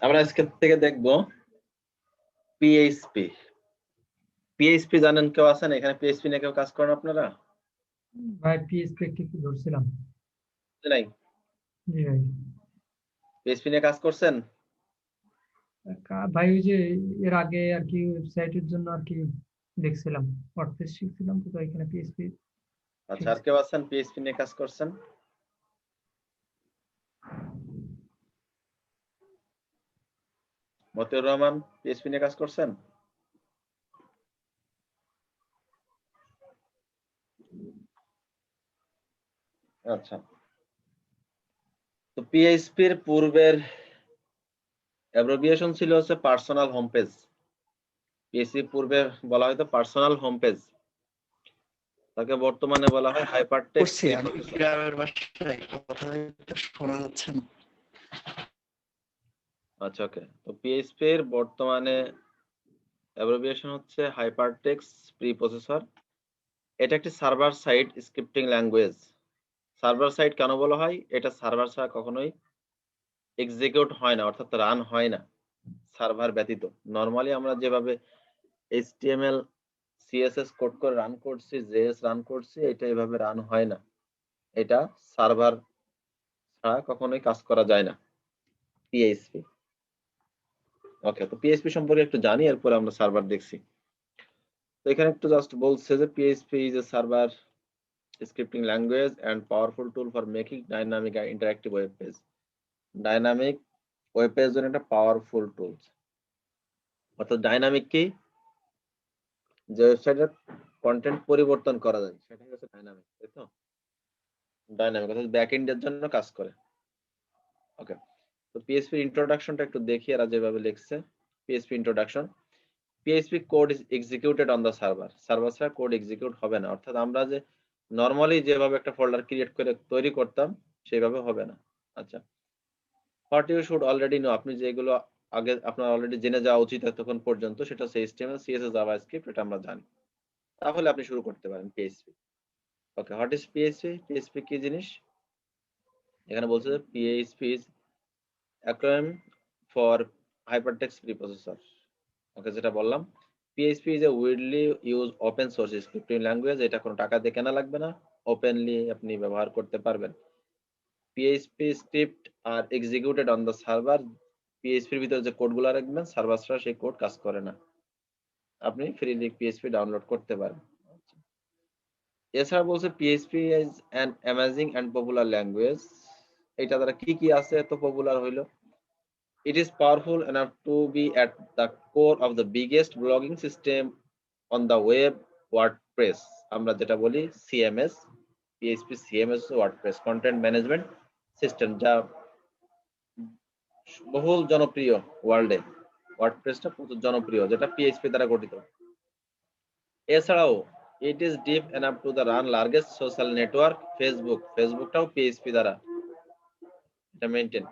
আমরা আজকে থেকে দেখব পিএইচপি। পিএইচপি জানেন কেউ আছেন এখানে? পিএইচপি নিয়ে কেউ কাজ করেন আপনারা? ভাই পিএইচপি একটু ধরছিলাম। নাই, জি ভাই। পিএইচপি নিয়ে কাজ করছেন? ভাই ওই যে এর আগে আর কি ওয়েবসাইটের জন্য আর কি দেখছিলাম, ওয়ার্ডপ্রেস শিখছিলাম, তো এখানে পিএইচপি আচ্ছা, আর কেউ আছেন পিএইচপি নিয়ে কাজ করছেন? মতিউর রহমান পিএইচপি নিয়ে কাজ করছেন? আচ্ছা, তো পিএইচপির পূর্বের অ্যাব্রিভিয়েশন ছিল হচ্ছে পার্সোনাল হোম পেজ। পিএইচপি পূর্বে বলা হয়তো পার্সোনাল হোম পেজ, তাকে বর্তমানে বলা হয় হাইপারটেক্সট। গ্রামের ভাষায় কথা শোনা যাচ্ছে না। আচ্ছা, ওকে। তো পিএইচপি এর বর্তমানে অ্যাব্রিভিয়েশন হচ্ছে হাইপারটেক্সট প্রিপ্রসেসর। এটা একটি server side scripting language. Server side কেন বলা হয়? এটা সার্ভার ছাড়া কখনোই এক্সিকিউট হয় না, অর্থাৎ রান হয় না সার্ভার ব্যতীত। নরমালি আমরা যেভাবে HTML CSS কোড করে রান করছি, JS রান করছি, এটা এভাবে রান হয় না। এটা সার্ভার ছাড়া কখনোই কাজ করা যায় না পিএইচপি। ওকে, তো পিএইচপি সম্পর্কে একটু জানি, এরপর আমরা সার্ভার দেখছি। তো এখানে একটু জাস্ট বলছে যে PHP is A server scripting language and powerful tool for making dynamic and interactive web page. Dynamic web page জন্য একটা পাওয়ারফুল টুলস। অর্থাৎ ডাইনামিক কি? যে ওয়েবসাইটের কন্টেন্ট পরিবর্তন করা যায় সেটাই হচ্ছে ডাইনামিক, তাই তো? ডাইনামিক অর্থাৎ ব্যাক এন্ডের জন্য কাজ করে। ওকে, তো পিএইচপি ইন্ট্রোডাকশনটা একটু দেখি এরা যেভাবে লিখছে। PHP introduction: PHP code is executed on the server. Server ছাড়া কোড এক্সিকিউট হবে না, অর্থাৎ আমরা যে নরমালি যেভাবে একটা ফোল্ডার ক্রিয়েট করে তৈরি করতাম সেভাবে হবে না। আচ্ছা, what you should already know, আপনি যেগুলো আগে আপনার অলরেডি জেনে যাওয়া উচিত এতক্ষণ পর্যন্ত, সেটা হচ্ছে HTML CSS জাভাস্ক্রিপ্ট, এটা আমরা জানি। তাহলে আপনি শুরু করতে পারেন PHP. Okay, what is PHP? PHP কি জিনিস? এখানে বলছে যে PHP is acronym for hypertext preprocessor. Okay, যেটা বললাম, PHP is a widely use open source scripting language. এটা কোনো টাকা দিয়ে কেনা লাগবে না, ওপেনলি আপনি ব্যবহার করতে পারবেন। PHP script are executed on the server. পিএইচপির ভিতরে যে কোডগুলো রাখবেন সার্ভার ছাড়া সেই কোড কাজ করে না, আপনি ফ্রিলি পিএইচপি ডাউনলোড করতে পারেন। এছাড়া বলছে PHP is an amazing and popular language. এটা দ্বারা কি কি আছে এত পপুলার হইলো? It is powerful enough to be at the core of the biggest blogging system on the web, WordPress. আমরা যেটা বলি CMS, PHP CMS WordPress content management system, যা বহুল জনপ্রিয় ওয়ার্ল্ডে। ওয়ার্ডপ্রেসটা প্রচুর জনপ্রিয়, যেটা পিএইচপি দ্বারা গঠিত। এছাড়াও it is deep enough to the run largest social network Facebook. ফেসবুকটাও পিএইচপি দ্বারা এটা maintain.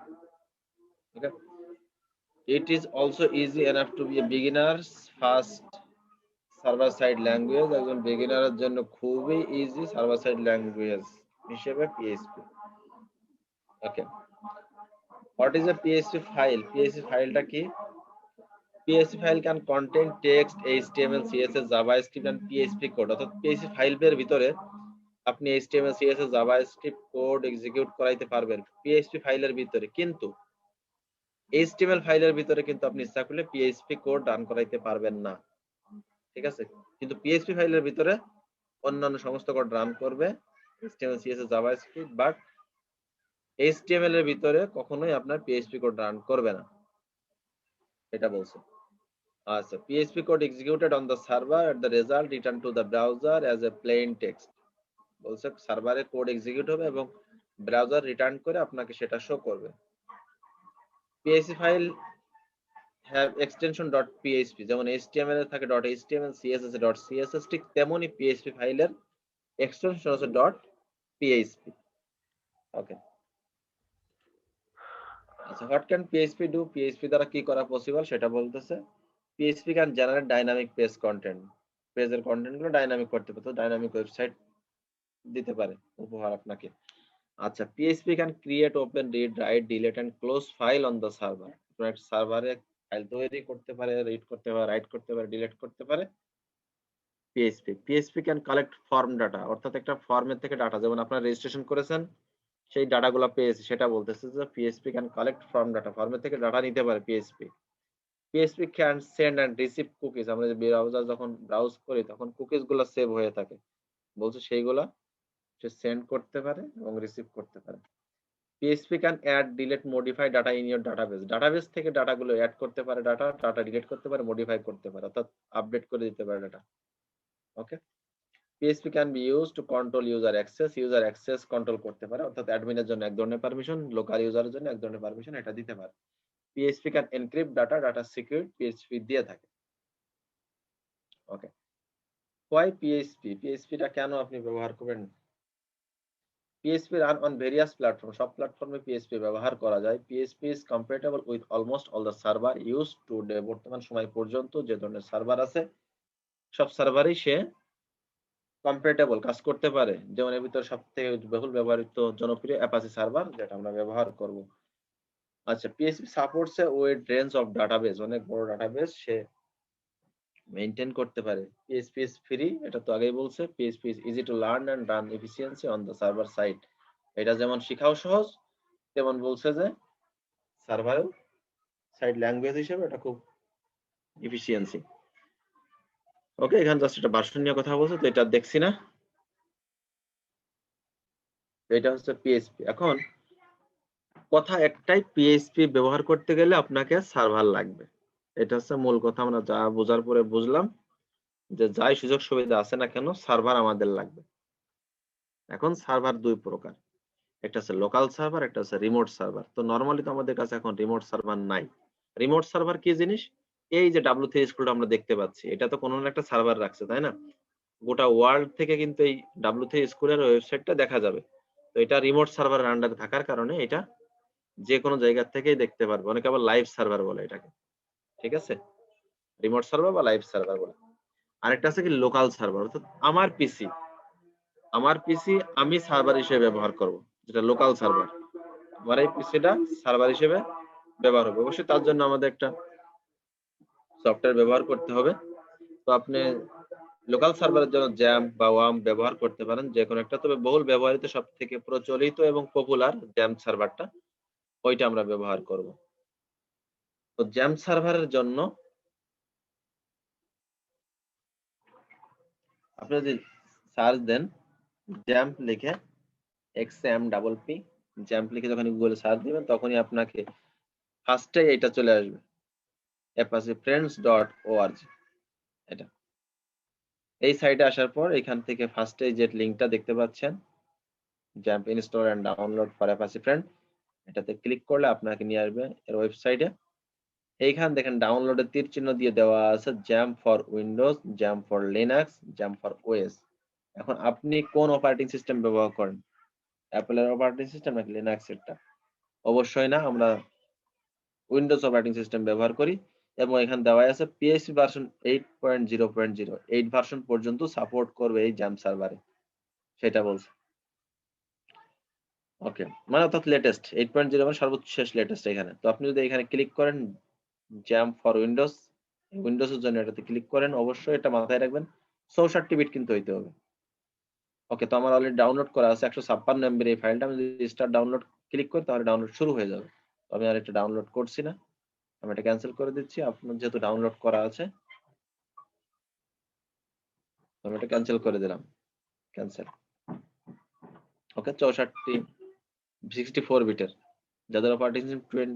Okay, it is also easy enough to be a beginners first server side language. একজন বিগিনারের জন্য খুবই ইজি সার্ভার সাইড ল্যাঙ্গুয়েজ হিসেবে PHP. Okay, what is a PHP file? PHP ফাইলটা কি? PHP file can contain text, HTML CSS JavaScript and PHP code. অর্থাৎ PHP ফাইলের ভিতরে আপনি HTML CSS JavaScript code execute করাইতে পারবেন PHP ফাইলের ভিতরে, কিন্তু HTML ফাইলের ভিতরে কিন্তু আপনি ইচ্ছা করলে PHP কোড রান করাইতে পারবেন না। ঠিক আছে, কিন্তু PHP ফাইলের ভিতরে অন্যান্য সমস্ত কোড রান করবে, HTML CSS JavaScript, but HTML এর ভিতরে কখনোই আপনার PHP কোড রান করবে না, এটা বলছে। আচ্ছা, PHP code executed on the server at the result return to the browser as a plain text। বলছে সার্ভারে কোড এক্সিকিউট হবে এবং ব্রাউজার রিটার্ন করে আপনাকে সেটা শো করবে। PHP file have extension .php, যেমন HTML এর থাকে .html, CSS এ .css, ঠিক তেমনি PHP ফাইলের এক্সটেনশন হচ্ছে .php। ওকে, আচ্ছা, what can PHP do? PHP দ্বারা কি করা পসিবল সেটা বলতেছে। PHP can generate dynamic page content. পেজের কন্টেন্ট গুলো ডাইনামিক করতে পারে, ডাইনামিক ওয়েবসাইট দিতে পারে উপহার আপনাকে। আচ্ছা, PHP can create, open, read, write, delete and close file on the server. একটা সার্ভারে ফাইল তৈরি করতে পারে, রিড করতে পারে, রাইট করতে পারে, ডিলিট করতে পারে PHP can collect form data, অর্থাৎ একটা ফর্মের থেকে ডাটা, যেমন আপনারা রেজিস্ট্রেশন করেছেন সেই ডাটাগুলো পেয়েছি, সেটা বলতেছে যে PHP can collect form data, ফর্মের থেকে ডাটা নিতে পারে PHP can send and receive cookies, আমরা যে ব্রাউজার যখন ব্রাউজ করি তখন কুকিজ গুলো সেভ হয়ে থাকে, বলছে সেইগুলা সে সেন্ড করতে পারে এবং রিসিভ করতে পারে। PHP can add, delete, modify data in your database, database থেকে ডাটাগুলো অ্যাড করতে পারে, ডাটা ডিলিট করতে পারে, মডিফাই করতে পারে, অর্থাৎ আপডেট করে দিতে পারে data. Okay, PHP can be use to control user access control করতে পারে, অর্থাৎ অ্যাডমিনের জন্য এক ধরনের পারমিশন, লোকাল ইউজারের জন্য এক ধরনের পারমিশন, এটা দিতে পারে। PHP can encrypt data secure PHP দিয়ে থাকে। ওকে, হোয়াই PHP টা কেন আপনি ব্যবহার করবেন? PHP run on various platform, সব প্ল্যাটফর্মে PHP ব্যবহার করা যায়। PHP is compatible with almost all the server use today, বর্তমান সময় পর্যন্ত যে ধরনের সার্ভার আছে সব সার্ভারই সে কম্প্যাটেবল, কাজ করতে পারে। যেমন এর ভিতরে সবথেকে বহুল ব্যবহৃত জনপ্রিয় অ্যাপাচি সার্ভার, যেটা আমরা ব্যবহার করব। আচ্ছা, PHP supports A ওয়েড range of database, অনেক বড় ডাটাবেস সে মেইনটেইন করতে পারে। PHP ইজ ফ্রি, এটা তো আগেই বলছে। PHP is easy to learn and run efficiency on the server side, এটা যেমন শিখাও সহজ, তেমন বলছে যে সার্ভারেও সাইড ল্যাঙ্গুয়েজ হিসেবে এটা খুব এফিসিয়েন্সি। ওকে, এখানে জাস্ট এটা ভার্সন নিয়ে কথা বলছে, তো এটা দেখছি না। তো এটা হচ্ছে PHP। এখন কথা একটাই, PHP ব্যবহার করতে গেলে আপনাকে সার্ভার লাগবে, এটা হচ্ছে মূল কথা। আমরা যা বোঝার পরে বুঝলাম যে যাই সুযোগ সুবিধা আছে না কেন সার্ভার আমাদের লাগবে। এখন সার্ভার দুই প্রকার, একটা হচ্ছে লোকাল সার্ভার, একটা হচ্ছে রিমোট সার্ভার। তো নরমালি তো আমাদের কাছে এখন রিমোট সার্ভার নাই। রিমোট সার্ভার কি জিনিস? এই যে W3 স্কুলটা আমরা দেখতে পাচ্ছি, এটা তো কোনো না একটা সার্ভার রাখছে, তাই না? গোটা ওয়ার্ল্ড থেকে কিন্তু এই W3 স্কুলের ওয়েবসাইটটা দেখা যাবে। তো এটা রিমোট সার্ভারের আন্ডারে থাকার কারণে এটা যে কোনো জায়গা থেকেই দেখতে পারবে। অনেকে আবার লাইভ সার্ভার বলে এটাকে, ঠিক আছে? রিমোট সার্ভার বা লাইভ সার্ভার বলে। আরেকটা আছে কি লোকাল সার্ভার, অর্থাৎ আমার পিসি আমি সার্ভার হিসেবে ব্যবহার করব, যেটা লোকাল সার্ভার। আমার এই পিসিটা সার্ভার হিসেবে ব্যবহার হবে, অবশ্যই তার জন্য আমাদের একটা সফটওয়্যার ব্যবহার করতে হবে। তো আপনি লোকাল সার্ভারের জন্য জ্যাম্প বা ওয়ার্ম ব্যবহার করতে পারেন, যে কোনো একটা। তবে বহুল ব্যবহৃত, সব থেকে প্রচলিত এবং পপুলার জ্যাম্প সার্ভারটা, ওইটা আমরা ব্যবহার করব। তো জ্যাম্প সার্ভারের জন্য আপনি যদি সার্চ দেন জ্যাম্প লিখে, XAMPP, জ্যাম্প লিখে যখন গুগলে সার্চ দিবেন তখনই আপনাকে ফার্স্টে এটা চলে আসবে, apache-friends.org। এটা এই সাইটে আসার পর এখান থেকে ফার্স্টে যে লিংকটা দেখতে পাচ্ছেন, XAMPP install and download for Apache friend, এটাতে ক্লিক করলে আপনাকে নিয়ে আসবে এর ওয়েবসাইটে। এইখান দেখেন ডাউনলোডের তীর চিহ্ন দিয়ে দেওয়া আছে XAMPP for Windows, XAMPP for Linux, XAMPP for OS. এখন আপনি কোন অপারেটিং সিস্টেম ব্যবহার করেন, অ্যাপলের অপারেটিং সিস্টেম নাকি লিনাক্স এরটা? অবশ্যই না, আমরা উইন্ডোজ অপারেটিং সিস্টেম ব্যবহার করি। এবং এখানে দেওয়া আছে PHP ভার্সন 8.0.0, 8 ভার্সন পর্যন্ত সাপোর্ট করবে এই জ্যাম্প সার্ভারে, সেটা বলছে। ওকে, মানে অর্থাৎ লেটেস্ট 8.0 মানে সর্বশেষ লেটেস্ট এখানে। তো আপনি যদি এখানে ক্লিক করেন জ্যাম্প ফর উইন্ডোজ, উইন্ডোজের জন্য এটাতে ক্লিক করেন, অবশ্যই এটা মাথায় রাখবেন 64 বিট কিন্তু হইতে হবে। ওকে, তো আমার অলরেডি ডাউনলোড করা আছে 156 MB এই ফাইলটা। আমি যদি স্টার্ট ডাউনলোড ক্লিক করি তাহলে ডাউনলোড শুরু হয়ে যাবে। আমি আর এটা ডাউনলোড করছি না, আমি এটা ক্যান্সেল করে দিচ্ছি। আপনার যেহেতু ডাউনলোড করা আছে, আমি এটা ক্যান্সেল করে দিলাম, ক্যান্সেল। ওকে, 64 বিটের, যাদের অপারেটিং সিস্টেম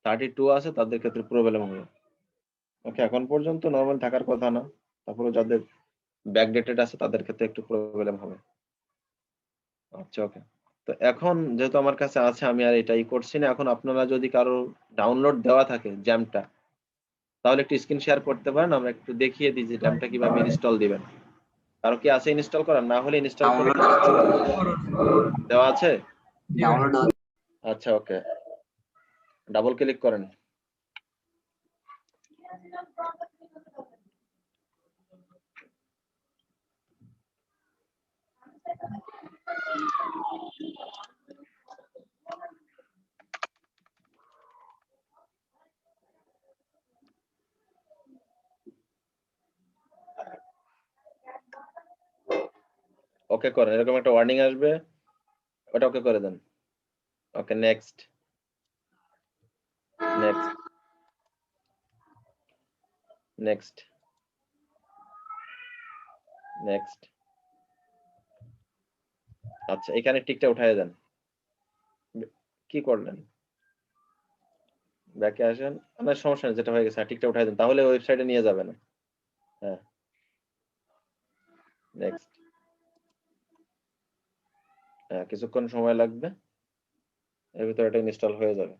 32 আছে তাদের ক্ষেত্রে প্রবলেম হবে। ওকে, এখন পর্যন্ত নরমাল থাকার কথা না, তারপরে যাদের ব্যাকডেটেড আছে তাদের ক্ষেত্রে একটু প্রবলেম হবে। আচ্ছা, ওকে। তো এখন যেহেতু আমার কাছে আছে, আমি আর এটাই করছি না। এখন আপনারা যদি কারো ডাউনলোড দেওয়া থাকে জ্যামটা, তাহলে একটু স্ক্রিন শেয়ার করতে পারেন, আমরা একটু দেখিয়ে দিই যে জ্যামটা কিভাবে ইনস্টল দিবেন। কারো কি আছে ইনস্টল করা? না হলে ইনস্টল করে দেওয়া আছে? আচ্ছা, ওকে, ডাবল ক্লিক করেন। ওকে করেন, এরকম একটা ওয়ার্নিং আসবে, ওটা ওকে করে দেন। ওকে, নেক্সট নেক্সট নেক্সট নেক্সট। আচ্ছা, এখানে টিকটা উঠায় দেন। কি করলেন? ব্যাকে আসেন, আমার সমস্যা নেই, যেটা হয়ে গেছে টিকটা উঠায় দেন, তাহলে ওয়েবসাইটে নিয়ে যাবে না। হ্যাঁ, নেক্সট। হ্যাঁ, কিছুক্ষণ সময় লাগবে, এর ভিতরে এটা ইনস্টল হয়ে যাবে।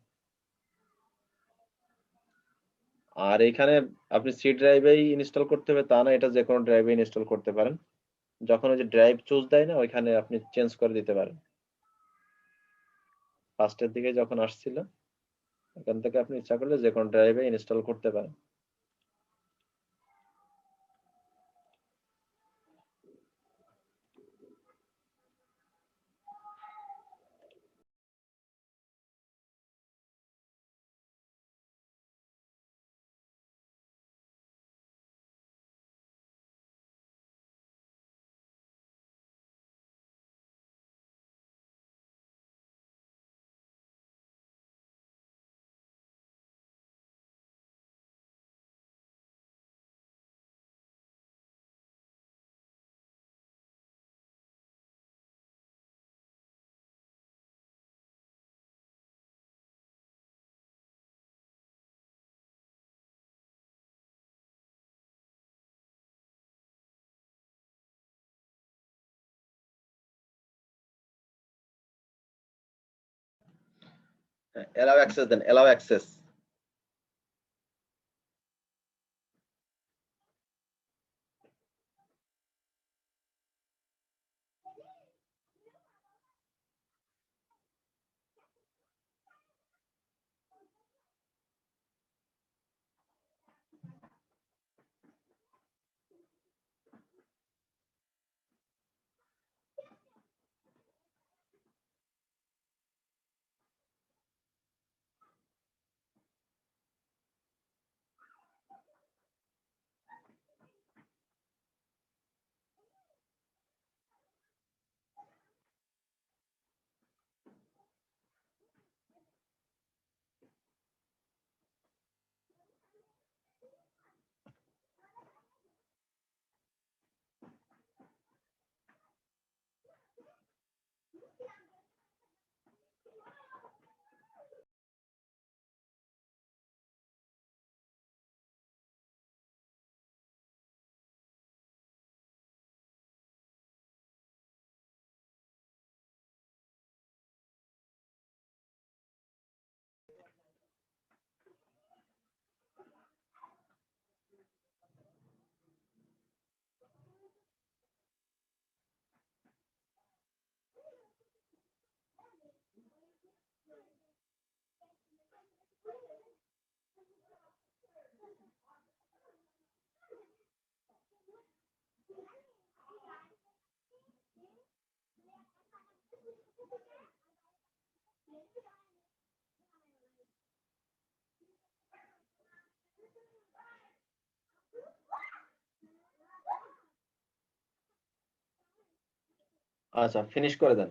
আর এখানে আপনি সি ড্রাইভেই ইনস্টল করতে হবে তা না, এটা যে কোনো ড্রাইভে ইনস্টল করতে পারেন। যখন ওই যে ড্রাইভ চুজ দেয় না, ওইখানে আপনি চেঞ্জ করে দিতে পারেন। ফার্স্টের দিকে যখন আসছিল, এখান থেকে আপনি ইচ্ছা করলে যে কোনো ড্রাইভে ইনস্টল করতে পারেন। অ্যালাউ অ্যাক্সেস দেন, অ্যালাউ অ্যাক্সেস। আচ্ছা, ফিনিশ করে দেন।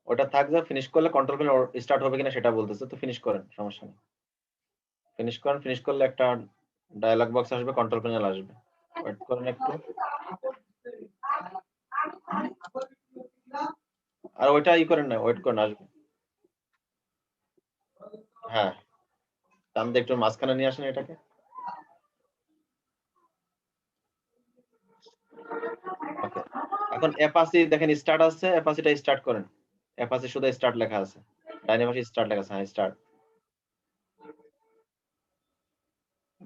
ওটা থাক, যা ফিনিশ করলে কন্ট্রোল প্যানেল স্টার্ট হবে কিনা সেটা বলতেছে, তো ফিনিশ করেন, সমস্যা নেই। ফিনিশ করেন, ফিনিশ করলে একটা ডায়ালগ বক্স আসবে, কন্ট্রোল প্যানেল আসবে। ওয়েট করেন একটু। আর ওইটা ই করেন না, ওয়েট করেন, আসবে। হ্যাঁ, টান দিয়ে একটু মাঝখানে নিয়ে আসেন এটাকে। ওকে, এখন অ্যাপাচি দেখেন স্টার্ট আছে, অ্যাপাচিটা স্টার্ট করেন। অ্যাপাচি শুধু স্টার্ট লেখা আছে, ডাইনে পাশে স্টার্ট লেখা আছে। হ্যাঁ, স্টার্ট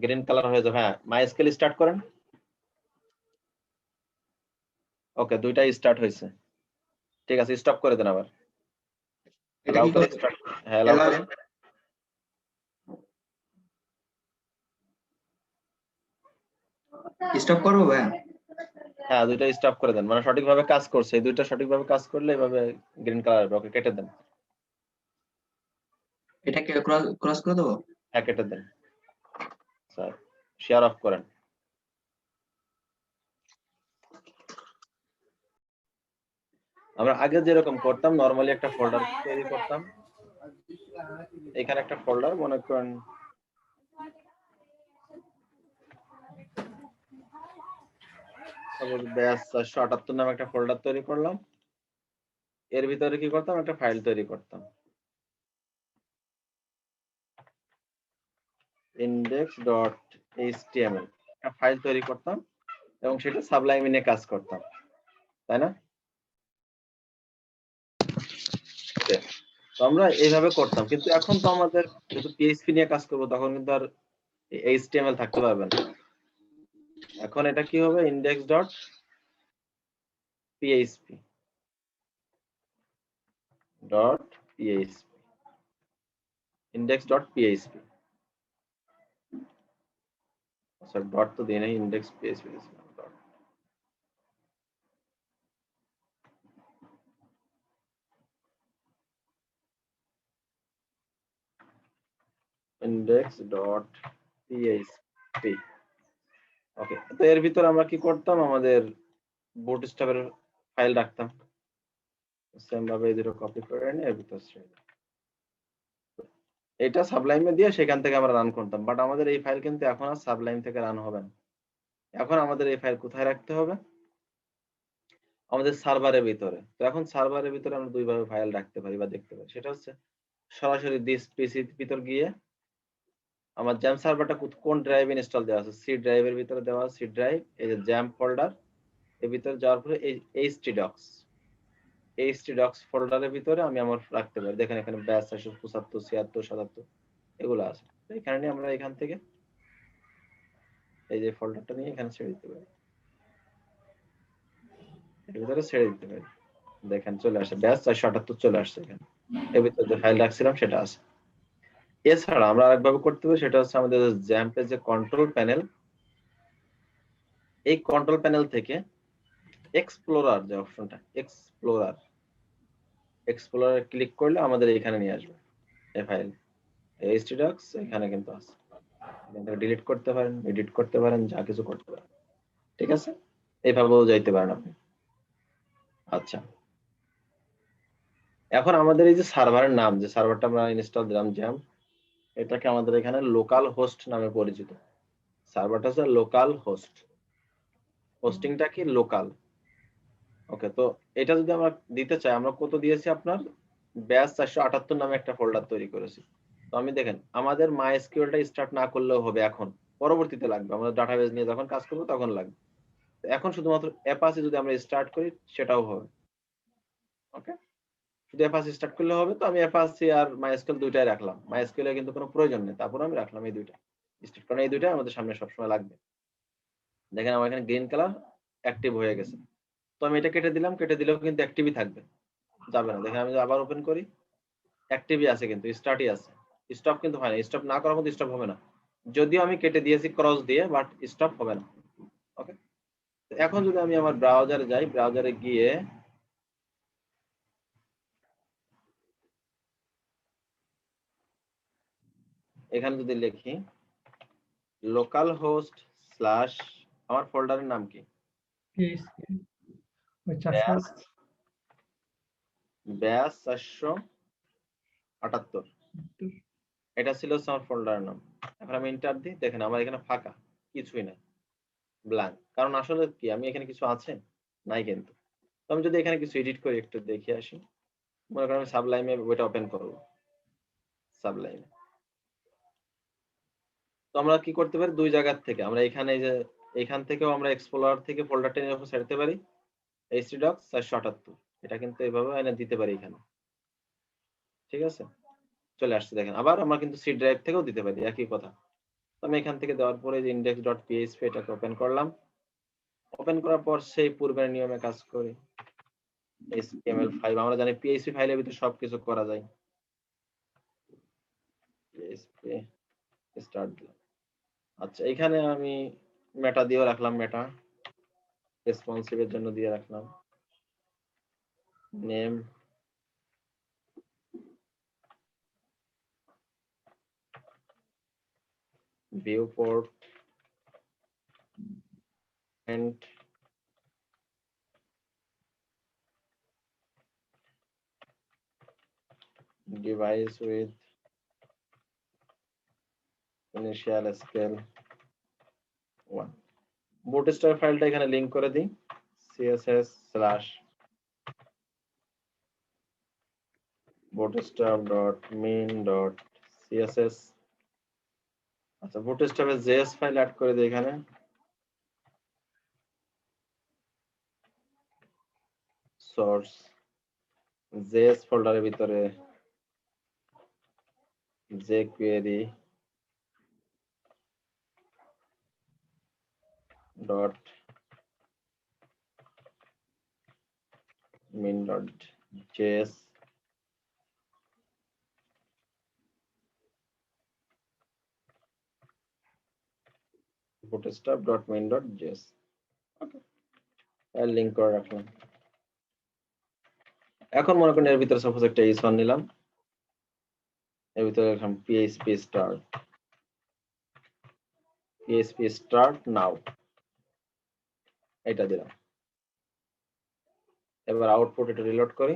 গ্রিন কালার হয়ে যাবে। হ্যাঁ, মাইস্কেল স্টার্ট করেন। ওকে, দুইটাই স্টার্ট হয়েছে, ঠিক আছে, স্টপ করে দেন আবার। এটা অ্যালাউ কি করে করতে স্টার্ট, হ্যাঁ অ্যালাউ করেন। স্টপ করবো ভাইয়া? হ্যাঁ, দুইটা স্টপ করে দেন, মানে সঠিকভাবে কাজ করছে, এই দুইটা সঠিকভাবে কাজ করলে এভাবে গ্রিন কালার হবে। ওকে, কেটে দেন। এটাকে ক্রস করে দেবো? হ্যাঁ, কেটে দেন স্যার। শেয়ার অফ করেন। আমরা আগে যেরকম করতাম নরমালি একটা ফোল্ডার তৈরি করতাম, এখানে একটা ফোল্ডার মনে করেন সাপোজ ব্যাস 478 নামে একটা ফোল্ডার তৈরি করলাম, এর ভিতরে কি করতাম একটা ফাইল তৈরি করতাম index.html, একটা ফাইল তৈরি করতাম এবং সেটা সাবলাইমে নিয়ে কাজ করতাম, তাই না? তো আমরা এইভাবে করতাম, কিন্তু এখন তো আমাদের যেহেতু পিএইচপি নিয়ে কাজ করবো তখন কিন্তু আর এইচটিএমএল থাকতে পারবে না। এখন এটা কি হবে index.php index.php আচ্ছা ডট তো দিয়ে নাই, index.php দিয়েছিলাম ডট। index.php ওকে, তো এর ভিতর আমরা কি করতাম আমাদের বুটস্ট্র্যাপের ফাইল রাখতাম, সেম ভাবে এই দুটো কপি করে নিয়ে এর ভিতর এটা সাবলাইমে দিয়ে সেখান থেকে আমরা রান করতাম, বাট আমাদের এই ফাইল কিন্তু এখন আর সাবলাইম থেকে রান হবে না। এখন আমাদের এই ফাইল কোথায় রাখতে হবে? আমাদের সার্ভারের ভিতরে। তো এখন সার্ভারের ভিতরে আমরা দুইভাবে ফাইল রাখতে পারি বা দেখতে পারি, সেটা হচ্ছে সরাসরি দিস পিসির ভিতর গিয়ে আমার জ্যাম সার্ভারটা কোন ড্রাইভ ইনস্টল দেওয়া আছে, সি ড্রাইভের ভিতরে দেওয়া সি ড্রাইভ, এই যে জ্যাম ফোল্ডার, এর ভিতরে যাওয়ার পরে এই htdocs ফোল্ডারের ভিতরে আমি আমার রাখতে পারি। দেখেন এখানে ব্যাস 475 76 77 এগুলো আছে, তো এখানে নিয়ে আমরা এখান থেকে এই যে ফোল্ডারটা নিয়ে এখানে ছেড়ে দিতে পারি, এর ভিতরে ছেড়ে দিতে পারি। দেখেন চলে আসে ব্যাস 478 চলে আসছে, এখানে এর ভিতরে যে ফাইল রাখছিলাম সেটা আছে। এছাড়া আমরা আরেকভাবে করতে পারি, সেটা হচ্ছে আমাদের জ্যাম্পের যে কন্ট্রোল প্যানেল, এই কন্ট্রোল প্যানেল থেকে এক্সপ্লোরার যে অপশনটা এক্সপ্লোরার ক্লিক করলে আমাদের এখানে নিয়ে আসবে এই ফাইল htdocs, এখানে কিন্তু আছে, এখান থেকে ডিলিট করতে পারেন, এডিট করতে পারেন, যা কিছু করতে পারেন, ঠিক আছে? এইভাবেও যাইতে পারেন আপনি। আচ্ছা, এখন আমাদের এই যে সার্ভারের নাম, যে সার্ভারটা আমরা ইনস্টল দিলাম জ্যাম, এটাকে আমাদের এখানে লোকাল হোস্ট নামে পরিচিত। সার্ভারটা হচ্ছে লোকাল হোস্ট, হোস্টিংটা কি লোকাল। ওকে, তো এটা যদি আমরা দিতে চাই, আমরা কত দিয়েছি আপনার ব্যাস 478 নামে একটা ফোল্ডার তৈরি করেছি। তো আমি দেখেন আমাদের মাইএসকিউএলটা স্টার্ট না করলেও হবে, এখন পরবর্তীতে লাগবে, আমরা ডাটাবেস নিয়ে যখন কাজ করবো তখন লাগবে। এখন শুধুমাত্র অ্যাপাচি যদি আমরা স্টার্ট করি সেটাও হবে। ওকে, শুধু অ্যাপাচি স্টার্ট করলে হবে। তো আমি অ্যাপাচি আর মাইএসকিউএল দুইটাই রাখলাম, মাইএসকিউএল এর কিন্তু কোনো প্রয়োজন নেই, তারপর আমি রাখলাম এই দুইটা স্টার্ট, কারণ এই দুইটাই আমাদের সামনে সবসময় লাগবে। দেখেন আমার এখানে গ্রিন কালার অ্যাক্টিভ হয়ে গেছে, তো আমি এটা কেটে দিলাম, কেটে দিলেও কিন্তু অ্যাক্টিভই থাকবে, যাবে না। দেখেন আমি যদি আবার ওপেন করি অ্যাক্টিভই আছে, কিন্তু স্টার্টই আছে, স্টপ কিন্তু হয় না। স্টপ না করার মধ্যে স্টপ হবে না, যদিও আমি কেটে দিয়েছি ক্রস দিয়ে, বাট স্টপ হবে না। ওকে, এখন যদি আমি আমার ব্রাউজারে যাই, ব্রাউজারে গিয়ে এখানে যদি লিখি লোকাল হোস্ট স্ল্যাশ, আমার ফোল্ডারের নাম কি ব্যাস 478, এটা ছিল আমার ফোল্ডারের নাম। এখন আমি এন্টার দিই, দেখেন আমার এখানে ফাঁকা, কিছুই নাই, ব্ল্যাঙ্ক। কারণ আসলে কি আমি এখানে কিছু আছে নাই কিন্তু। তো আমি যদি এখানে কিছু এডিট করি, একটু দেখে আসি, মনে করেন আমি সাবলাইমে ওইটা ওপেন করবো, সাবলাইমে। তো আমরা কি করতে পারি, দুই জায়গার থেকে আমরা এখানে যে এখান থেকেও আমরা এক্সপ্লোরার থেকে ফোল্ডারটা নিয়ে ছাড়তে পারি htdocs 478, এটা কিন্তু এইভাবে এনে দিতে পারি এখানে, ঠিক আছে? চলে আসছে দেখেন, আবার আমরা কিন্তু সি ড্রাইভ থেকেও দিতে পারি, একই কথা। আমি এখান থেকে দেওয়ার পরে যে index.php এটাকে ওপেন করলাম, ওপেন করার পর সেই পূর্বের নিয়মে কাজ করি, HTML5 আমরা জানি PHP ফাইলের ভিতরে সবকিছু করা যায়। PHP স্টার্ট দিলাম। আচ্ছা, এখানে আমি মেটা দিয়েও রাখলাম, মেটা রেসপন্সিভ এর জন্য দিয়ে রাখলাম name, viewport and device with initial scale 1 bootstrap ফাইলটা এখানে লিংক করে দিই css/bootstrap.min.css আচ্ছা bootstrap এর js ফাইল অ্যাড করে দিই এখানে source js ফোল্ডারের ভিতরে jQuery dot min.js bootstrap.min.js ওকে এর লিংক করে রাখলাম এখন মনে করেন এর ভিতরে সাপোজ একটা ইস1 নিলাম এর ভিতরে লিখলাম php start now এটা দিলাম এবার আউটপুট এটা রিলোড করি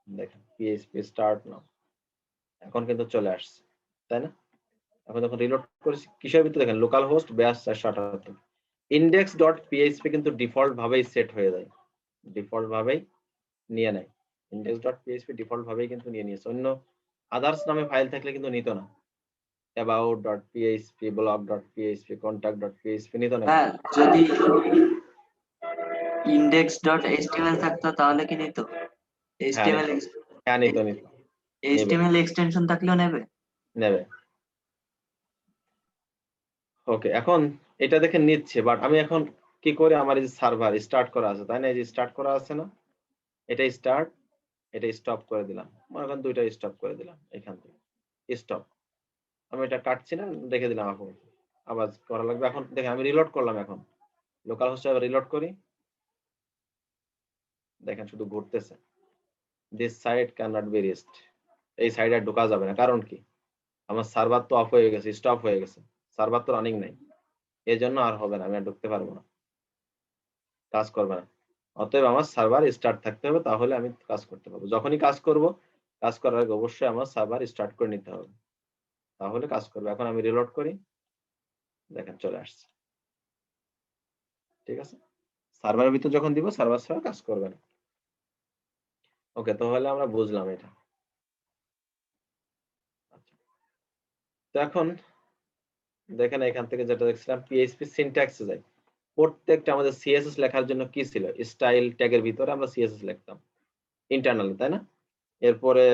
দেখেন php start now এখন কিন্তু চলে আসছে তাই না এখন যখন রিলোড করেছি কিসের ভিতরে দেখেন লোকাল হোস্ট bash 478 index.php কিন্তু ডিফল্ট ভাবেই সেট হয়ে যায় ডিফল্ট ভাবেই নিয়ে নেয় index.php ডিফল্ট ভাবেই কিন্তু নিয়ে নিয়েছে অন্য আদার্স নামে ফাইল থাকলে কিন্তু নিত না about.php blog.php contact.php নিত না হ্যাঁ যদি index.html থাকতো তাহলে কি নিত html হ্যাঁ নিত html এক্সটেনশন থাকলেও নেবে ওকে এখন এটা দেখে নিচ্ছে বাট আমি এখন কি করে আমার এই সার্ভার স্টার্ট করা আছে তাই না এই যে স্টার্ট করা আছে না এটা স্টার্ট এটা স্টপ করে দিলাম এখন দুইটা স্টপ করে দিলাম এখান থেকে স্টপ আমি এটা কাটছি না রেখে দিলাম এখন আবার করা লাগবে এখন দেখেন আমি রিলোড করলাম এখন লোকাল হোস্টে আবার রিলোড করি দেখেন শুধু ঘুরতেছে this site can not be reached এই সাইডে ঢোকা যাবে না কারণ কি আমার সার্ভার তো অফ হয়ে গেছে স্টপ হয়ে গেছে সার্ভার তো রানিং নাই এই জন্য আর হবে না আমি আর ঢুকতে পারবো না কাজ করবে না অতএব আমার সার্ভার স্টার্ট থাকতে হবে তাহলে আমি কাজ করতে পারবো যখনই কাজ করব কাজ করার আগে অবশ্যই আমার সার্ভার স্টার্ট করে নিতে হবে তাহলে কাজ করবে এখন আমি রিলোড করি দেখেন চলে আসছে ঠিক আছে সার্ভারের ভিতর যখন দিব সার্ভার ছাড়া কাজ করবে না ওকে তাহলে আমরা বুঝলাম এটা তো এখন দেখেন এখান থেকে যেটা দেখছিলাম পিএইচপি সিনট্যাক্সে যাই প্রত্যেকটা আমাদের সিএসএস লেখার জন্য কি ছিল স্টাইল ট্যাগের ভিতরে আমরা সিএসএস লিখতাম ইন্টারনালি তাই না এরপরে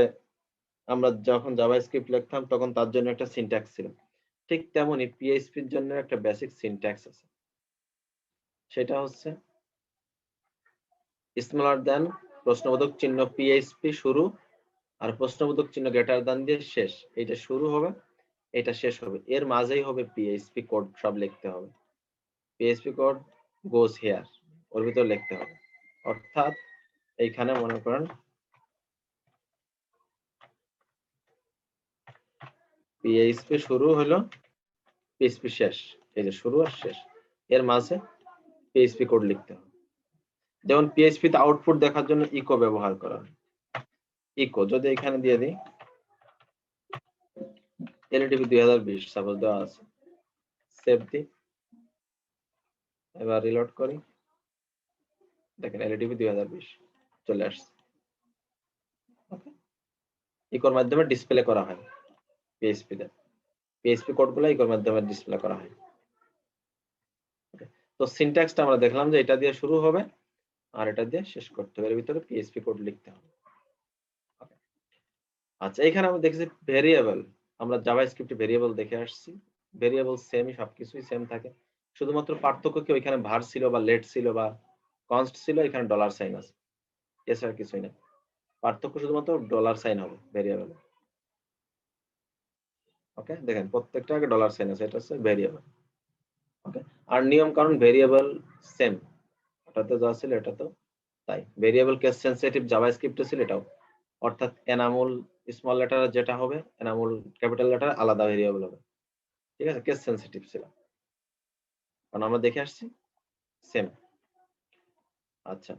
আমরা যখন জাভাস্ক্রিপ্ট লিখতাম তখন তার জন্য একটা সিনট্যাক্স ছিল ঠিক তেমনি পিএইচপির জন্য একটা বেসিক সিনট্যাক্স আছে সেটা হচ্ছে স্মলার দ্যান প্রশ্নবোধক চিহ্ন পিএইচপি শুরু আর প্রশ্নবোধক চিহ্ন গ্রেটার দ্যান দিয়ে শেষ এটা শুরু হবে এটা শেষ হবে এর মাঝেই হবে পিএইচপি কোড সব লিখতে হবে পিএইচপি কোড গোজ হিয়ার ওর ভিতর লিখতে হবে অর্থাৎ এইখানে মনে করেন পিএইচপি শুরু হলো পিএইচপি শেষ এই যে শুরু আর শেষ এর মাঝে পিএইচপি কোড লিখতে হবে যেমন পিএইচপি তে আউটপুট দেখার জন্য ইকো ব্যবহার করা হয় ইকো যদি এখানে দিয়ে দিই এলটিপি 2020 সাপোজ দেওয়া আছে সেভ দি এবার রিলোড করি দেখেন এলটিপি 2020 চলে আসছে ওকে ইকোর মাধ্যমে ডিসপ্লে করা হয় পিএইচপি তে পিএইচপি কোডগুলো ইকোর মাধ্যমে ডিসপ্লে করা হয় ওকে তো সিনট্যাক্সটা আমরা দেখলাম যে এটা দিয়ে শুরু হবে আর এটা দিয়ে শেষ করতে হবে এর ভিতরে পিএইচপি কোড লিখতে হবে ওকে আচ্ছা এখানে আমরা দেখেছি ভেরিয়েবল আমরা জাভাস্ক্রিপ্টে ভেরিয়েবল দেখে আসছি ভেরিয়েবল সেমই সবকিছুই সেম থাকে শুধুমাত্র পার্থক্য কি ওইখানে var ছিল বা let ছিল বা const ছিল এখানে ডলার সাইন আছে এছাড়া কিছুই না পার্থক্য শুধুমাত্র ডলার সাইন হবে ভেরিয়েবল ওকে দেখেন প্রত্যেকটা আগে ডলার সাইন আছে এটা হচ্ছে ভেরিয়েবল ওকে আর নিয়ম কারণ ভেরিয়েবল সেম ওটাতে যা ছিল এটা তো তাই ভেরিয়েবল কেস সেনসিটিভ জাভাস্ক্রিপ্টে ছিল এটাও অর্থাৎ এনামুল স্মল লেটার যেটা হবে এনামুল ক্যাপিটাল লেটার আলাদা ভেরিয়েবল হবে ঠিক আছে কেস সেনসিটিভ ছিল কারণ আমরা দেখে আসছি সেম আচ্ছা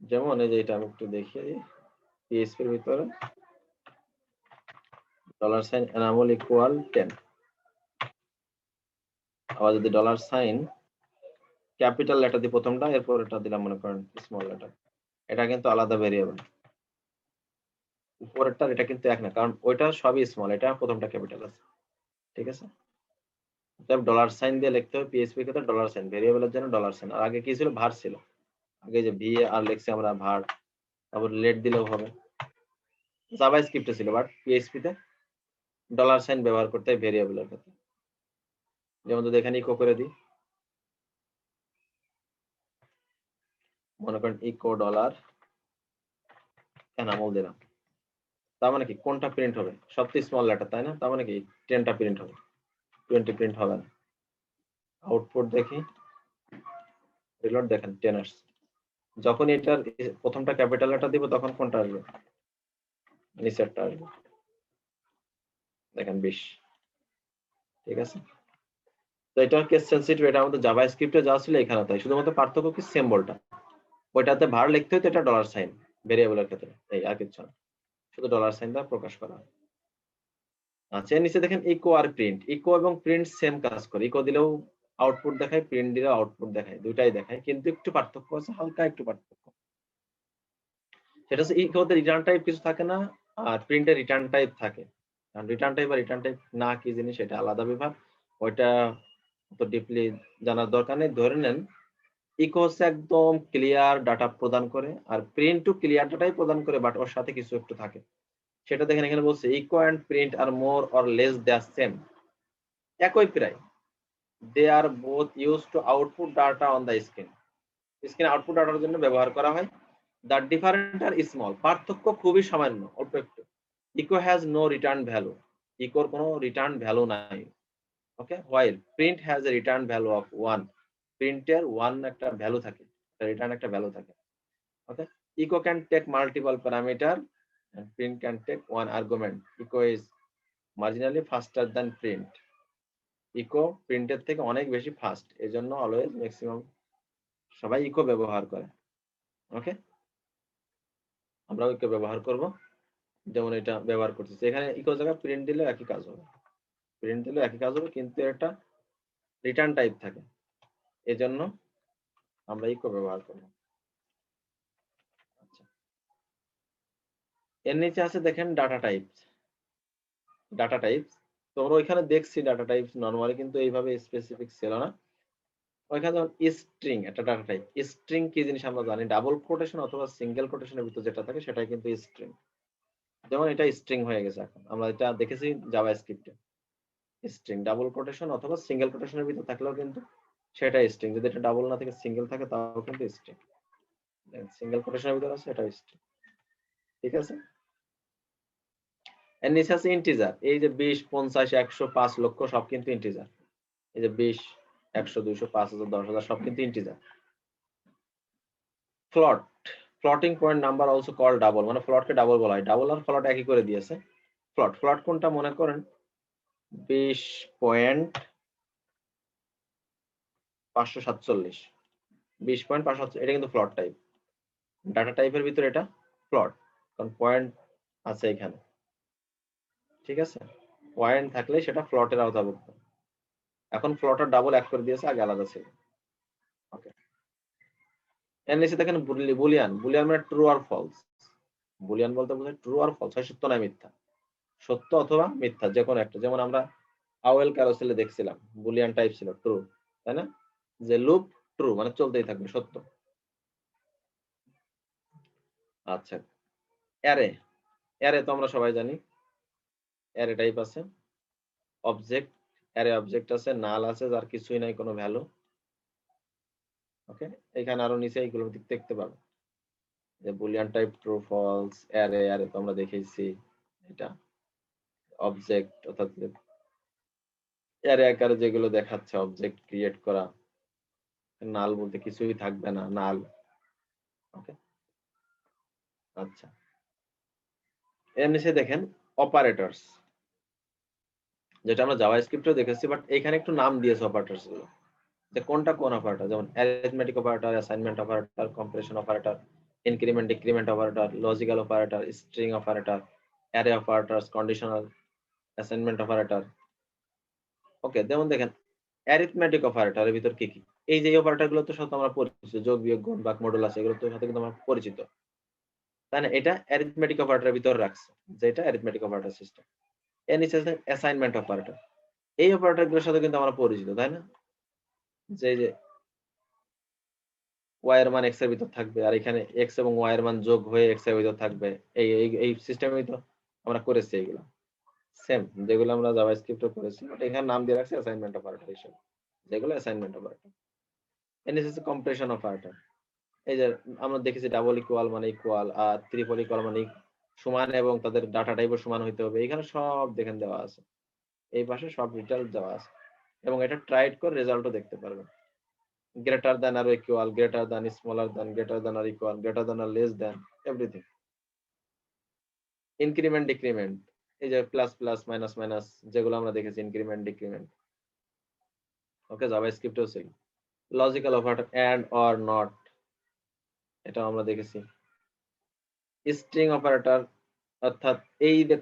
যেমন এই যে এটা আমি একটু দেখিয়ে দিই পিএইচপি এর ভিতরে $sign enamel equal 10, আবার যদি $sign ক্যাপিটাল লেটার দিয়ে প্রথমটা, এরপর এটা দিলাম মনে করেন স্মল লেটার, এটা কিন্তু আলাদা ভেরিয়েবল। উপরেরটা এটা কিন্তু এক না, কারণ ওইটা সবই স্মল, এটা প্রথমটা ক্যাপিটাল আছে, ঠিক আছে। $sign দিয়ে লিখতে হবে পিএইচপি ক্ষেত্রে $sign, ভেরিয়েবলের জন্য $sign। আর আগে কি ছিল, ভার ছিল, আগে যে ভি আর লিখছি আমরা ভার, তারপর লেট দিলেও হবে। জাভাস্ক্রিপ্টে ছিল, বাট পিএইচপি তে $sign ব্যবহার করতে হয় ভেরিয়েবলের ক্ষেত্রে। যেমন যদি এখানে ইকো করে দিই, মনে করেন ইকো $enamel দিলাম, তার মানে কি কোনটা প্রিন্ট হবে, সবচেয়ে স্মল লেটার, তাই না? তার মানে কি 10টা প্রিন্ট হবে, 20 প্রিন্ট হবে না। আউটপুট দেখি, রিলোড, দেখেন 10 আসছে। যখন এটার প্রথমটা ক্যাপিটাল লেটার দিব তখন কোনটা আসবে, নিচেরটা আসবে, দেখেন 20, ঠিক আছে। তো এটা কেস সেনসিটিভ, এটা আমাদের জাভাস্ক্রিপ্টে যা ছিল এখানে তাই, শুধুমাত্র পার্থক্য কি সিম্বলটা, ওইটাতে ভার লিখতে হতো, এটা $sign ভেরিয়েবলের ক্ষেত্রে, এই আর কিছু না, শুধু $sign দ্বারা প্রকাশ করা হয়। আচ্ছা, এর নিচে দেখেন ইকো আর প্রিন্ট, ইকো এবং প্রিন্ট সেম কাজ করে, ইকো দিলেও আউটপুট দেখায়, প্রিন্ট দিলেও আউটপুট দেখায়, দুইটাই দেখায়, কিন্তু একটু পার্থক্য আছে, হালকা একটু পার্থক্য। সেটা হচ্ছে ইকোতে রিটার্ন টাইপ কিছু থাকে না, আর প্রিন্টে রিটার্ন টাইপ থাকে। কারণ রিটার্ন টাইপ আর রিটার্ন টাইপ না কি জিনিস, এটা আলাদা বিভাগ, ওইটা তো ডিপলি জানার দরকার নেই। ধরে নেন ইকো হচ্ছে একদম ক্লিয়ার ডাটা প্রদান করে, আর প্রিন্ট টু ক্লিয়ার ডাটাই প্রদান করে, বাট ওর সাথে কিছু একটু থাকে। সেটা দেখেন এখানে বলছে echo and print are more or less the same, একই প্রায়, they are both use to output data on the screen, screen output ডাটার জন্য ব্যবহার করা হয়। দ্য ডিফারেন্ট আর স্মল, পার্থক্য খুবই সামান্য, অল্প একটু। Echo has no return value, ইকোর কোনো রিটার্ন ভ্যালু নাই, okay. While print has a return value of 1, প্রিন্টের 1 একটা ভ্যালু থাকে, রিটার্ন একটা ভ্যালু থাকে, okay. Echo can take multiple parameter and print can take one argument. Echo is marginally faster than print. Echo প্রিন্টের থেকে অনেক বেশি ফাস্ট, এজন্য অলওয়েজ ম্যাক্সিমাম সবাই ইকো ব্যবহার করে, ওকে। আমরাও ইকো ব্যবহার করব, যেমন এটা ব্যবহার করতেছি এখানে। ইকো জায়গায় প্রিন্ট দিলে একই কাজ হবে, প্রিন্ট দিলে একই কাজ হবে, কিন্তু এটা রিটার্ন টাইপ থাকে, এজন্য আমরা ইকো ব্যবহার করব। আচ্ছা, এর নিচে আছে দেখেন ডাটা টাইপস, ডাটা টাইপস তোমরা ওইখানে দেখছি ডাটা টাইপস নরমালি, কিন্তু এইভাবে স্পেসিফিক ছিল না। ওইখানে যেমন স্ট্রিং একটা ডাটা টাইপ, স্ট্রিং কি জিনিস আমরা জানি, ডাবল কোটেশন অথবা সিঙ্গেল কোটেশনের ভিতর যেটা থাকে সেটাই কিন্তু স্ট্রিং। যেমন এটা স্ট্রিং হয়ে গেছে, এখন আমরা এটা দেখেছি জাভাস্ক্রিপ্টে, স্ট্রিং ডাবল কোটেশন অথবা সিঙ্গেল কোটেশনের ভিতর থাকলেও কিন্তু সেটা স্ট্রিং, যদি এটা ডাবল না থেকে সিঙ্গেল থাকে তাও কিন্তু স্ট্রিং, সিঙ্গেল কোটেশনের ভিতর আছে এটা স্ট্রিং, ঠিক আছে। এর নিচে আছে ইন্টিজার, এই যে 20, 50, 100, 5 লক্ষ সব কিন্তু ইন্টিজার, এই যে 20, 100, 200, 5000, 10,000 সব কিন্তু ইন্টিজার। ফ্লট, floating point number also call double, মানে ফ্লটকে ডাবল বলা হয়, ডাবল আর ফ্লট একই করে দিয়েছে। ফ্লট, ফ্লট কোনটা মনে করেন 20.547, 20.547, এটা কিন্তু ফ্লট টাইপ, ডাটা টাইপের ভিতরে এটা ফ্লট, কারণ পয়েন্ট আছে এখানে, ঠিক আছে। পয়েন্ট থাকলে সেটা ফ্লটের আওতাভুক্ত। এখন ফ্লট আর ডাবল এক করে দিয়েছে, আগে আলাদা ছিল, ওকে। এর নিচে দেখেন বুলিয়ান, বুলিয়ান মানে ট্রু আর ফলস, বুলিয়ান বলতে বোঝায় ট্রু আর ফলস, হয় সত্য না মিথ্যা, সত্য অথবা মিথ্যা যে কোনো একটা। যেমন আমরা আওয়েল ক্যারোসেলে দেখছিলাম বুলিয়ান টাইপ ছিল ট্রু, তাই না, যে লুপ ট্রু মানে চলতেই থাকবে, সত্য। আচ্ছা, অ্যারে, অ্যারে তো আমরা সবাই জানি, অ্যারে টাইপ আছে, অবজেক্ট, অ্যারে অবজেক্ট আছে, নাল আছে যার কিছুই নাই কোনো ভ্যালু, ওকে। এখানে আরো নিচে এইগুলো দেখতে পাবো, যে boolean type true false, array, array তো আমরা দেখেছি, এটা অবজেক্ট অর্থাৎ অ্যারে আকারে যেগুলো দেখাচ্ছে অবজেক্ট ক্রিয়েট করা, নাল বলতে কিছুই থাকবে না, নাল, ওকে। আচ্ছা, এর নিচে দেখেন অপারেটরস, যেটা আমরা জাভাস্ক্রিপ্টেও দেখেছি, বাট এখানে একটু নাম দিয়েছে অপারেটরস গুলো, যে কোনটা কোন অপারেটর, যেমন arithmetic operator, assignment operator, comparison operator, increment decrement operator, logical operator, string operator, array operators, conditional assignment operator. Okay, যেমন দেখেন অ্যারিথমেটিক অপারেটরের ভিতর কি কি, এই যে অপারেটর গুলো তো সাথে আমরা পরিচিত, যোগ বিয়োগ গুণ ভাগ মডুলাস, এগুলো তো সাথে কিন্তু আমরা পরিচিত, তাই না? এটা অ্যারিথমেটিক অপারেটরের ভিতর রাখছে, যেটা অ্যারিথমেটিক অপারেটর সিস্টেম। এর নিচে আছে অ্যাসাইনমেন্ট অপারেটর। এই অপারেটর গুলোর সাথে কিন্তু আমরা পরিচিত, তাই না? যে y এর মান x এর ভিতর থাকবে, আর এখানে x এবং y এর মান যোগ হয়ে x এর ভিতর থাকবে, এই সিস্টেমই তো আমরা করেছি এগুলো সেম, যেগুলো আমরা জাভাস্ক্রিপ্টে করেছি, বাট এখানে নাম দিয়ে রাখছি অ্যাসাইনমেন্ট অপারেটর হিসেবে, যেগুলো অ্যাসাইনমেন্ট অপারেটর। এর নিচে আছে কম্প্রেশন অপারেটর। এই যে আমরা দেখেছি ডাবল ইকুয়াল মানে ইকুয়াল, আর ট্রিপল ইকুয়াল মানে সমান, এবং তাদের ডাটা টাইপও সমান হইতে হবে, এখানে সব দেখেন দেওয়া আছে, এই পাশে সব ডিটেইলস দেওয়া আছে, এবং এটা ট্রাইড করে রেজাল্টও দেখতে পারবেন। greater than or equal, greater than, smaller than, greater than or equal, greater than or less than, everything. Increment decrement, এই যে প্লাস প্লাস মাইনাস মাইনাস, যেগুলো আমরা দেখেছি ইনক্রিমেন্ট ডিক্রিমেন্ট। ওকে, জাভাস্ক্রিপ্টেও same. Logical operator and or not, এটা আমরা দেখেছি। String operator, অর্থাৎ এই যে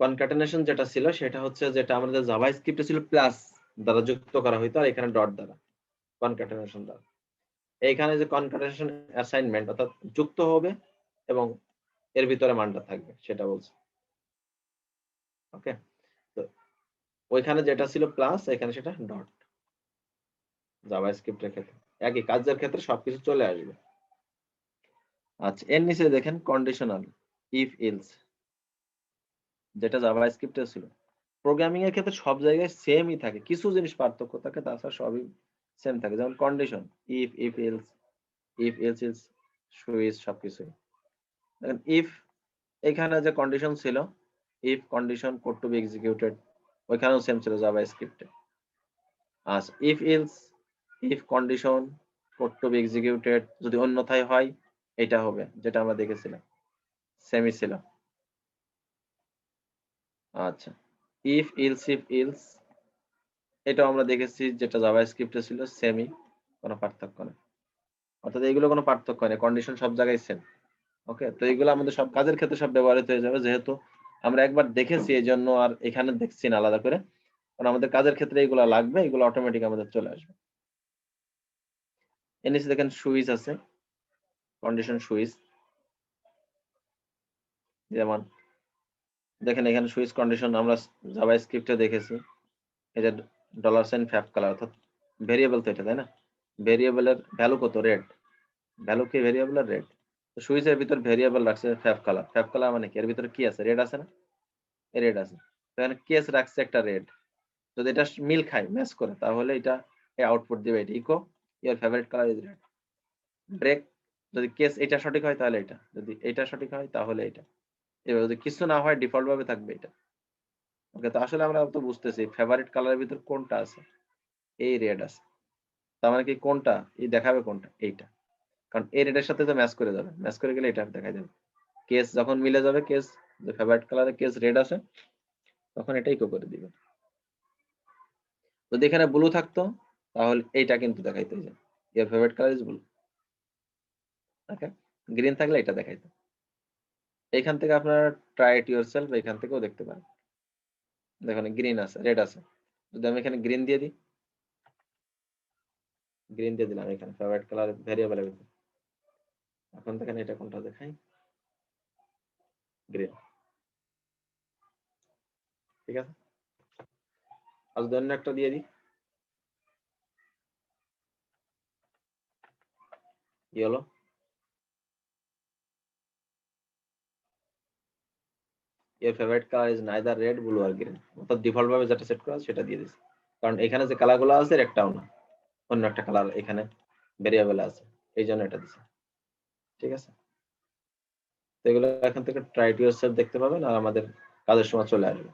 কনক্যাটেনেশন যেটা ছিল সেটা হচ্ছে, যেটা আমাদের জাভাস্ক্রিপ্টে ছিল প্লাস দ্বারা যুক্ত করা হইতো, আর এখানে ডট দ্বারা, কনক্যাটেনেশন দ্বারা। এইখানে যে কনক্যাটেনেশন অ্যাসাইনমেন্ট, অর্থাৎ যুক্ত হবে এবং এর ভিতরে মানটা থাকবে, সেটা বলছে। ওকে, তো ওইখানে যেটা ছিল প্লাস, এখানে সেটা ডট। জাভাস্ক্রিপ্টের ক্ষেত্রে একই কাজের ক্ষেত্রে সবকিছু চলে আসবে। আচ্ছা, এর নিচে দেখেন কন্ডিশনাল, ইফ এলস, যেটা জাভাস্ক্রিপ্টে ছিল। প্রোগ্রামিং এর ক্ষেত্রে সব জায়গায় সেমই থাকে, কিছু জিনিস পার্থক্য থাকে, তাছাড়া সবই সেম থাকে। যেমন condition, if else, else, switch, সবকিছুই দেখেন। ইফ, এখানে যে কন্ডিশন ছিল, if condition code to be executed, ওইখানেও সেম ছিল জাভাস্ক্রিপ্টে। আচ্ছা, if condition code to be executed, যদি অন্যথায় হয় এটা হবে, যেটা আমরা দেখেছিলাম, সেমই ছিল। আচ্ছা, ইফ ইলস, এটাও আমরা দেখেছি, যেটা জাভাস্ক্রিপ্টে ছিল, সেমই, কোনো পার্থক্য নেই। অর্থাৎ এগুলো কোনো পার্থক্য নেই, কন্ডিশন সব জায়গায় সেম। ওকে, তো এগুলো আমাদের সব কাজের ক্ষেত্রে সব ব্যবহৃত হয়ে যাবে, যেহেতু আমরা একবার দেখেছি এই জন্য আর এখানে দেখছি না আলাদা করে, কারণ আমাদের কাজের ক্ষেত্রে এগুলো লাগবে, এগুলো অটোমেটিক আমাদের চলে আসবে। এর নিচে দেখেন সুইচ আছে, কন্ডিশন সুইচ। যেমন দেখেন এখানে সুইচ কন্ডিশন আমরা জাভাস্ক্রিপ্টে দেখেছি, এই যে $সাইন ফ্যাপ কালার, অর্থাৎ ভেরিয়েবল তো এটা, তাই না? ভেরিয়েবলের ভ্যালু কত? রেড। ভ্যালু কি ভেরিয়েবলের? রেড। তো সুইচের ভিতর ভেরিয়েবল রাখছে ফ্যাপ কালার। ফ্যাপ কালার মানে কি? এর ভিতরে কি আছে? রেড আছে না? রেড আছে। তো এখানে কেস রাখছে একটা রেড, যদি এটা মিল খায়, ম্যাচ করে, তাহলে এটা আউটপুট দিবে, এটা echo your favourite colour is red. Break, যদি কেস এটা সঠিক হয় তাহলে এটা, যদি এটা সঠিক হয় তাহলে এটা, এবার যদি কিছু না হয় ডিফল্ট ভাবে থাকবে এটা। ওকে, তো আসলে আমরা তো বুঝতেছি ফেভারিট কালারের ভিতর কোনটা আছে, এই রেড আছে, তার মানে কি কোনটা এই দেখাবে, কোনটা এইটা, কারণ এই রেডের সাথে তো ম্যাচ করে যাবে, ম্যাচ করে গেলে এটা দেখা যাবে। কেস যখন মিলে যাবে, কেস যে ফেভারিট কালারে কেস রেড আছে, তখন এটাই ইকো করে দিবে। যদি এখানে ব্লু থাকতো তাহলে এইটা কিন্তু দেখাইতো, যে ইয়ার favourite colour is blue. Okay, green থাকলে এটা দেখাইতো। এইখান থেকে আপনারা ট্রাই ইট ইয়োরসেলফ, এখান থেকেও দেখতে পারেন। দেখুন গ্রিন আছে, রেড আছে, যদি আমি এখানে গ্রিন দিয়ে দিই, গ্রিন দিয়ে দিলাম এখানে ফেভারিট কালার ভেরিয়েবলের ভিতরে, এখন দেখেন এটা কোনটা দেখাই, গ্রিন। ঠিক আছে, আর যদি অন্য একটা দিয়ে দিই, ইয়েলো, এর favourite colour is neither red, blue আর গ্রিন, অর্থাৎ ডিফল্ট ভাবে যেটা সেট করা আছে সেটা দিয়ে দিছি, কারণ এখানে যে কালার গুলো আছে একটাও না, অন্য একটা কালার এখানে ভেরিয়েবল আছে, এই জন্য এটা দিছি। ঠিক আছে, তো এগুলো এখান থেকে ট্রাই টু ইয়োরসেলফ দেখতে পাবেন, আর আমাদের কাজের সময় চলে আসবে।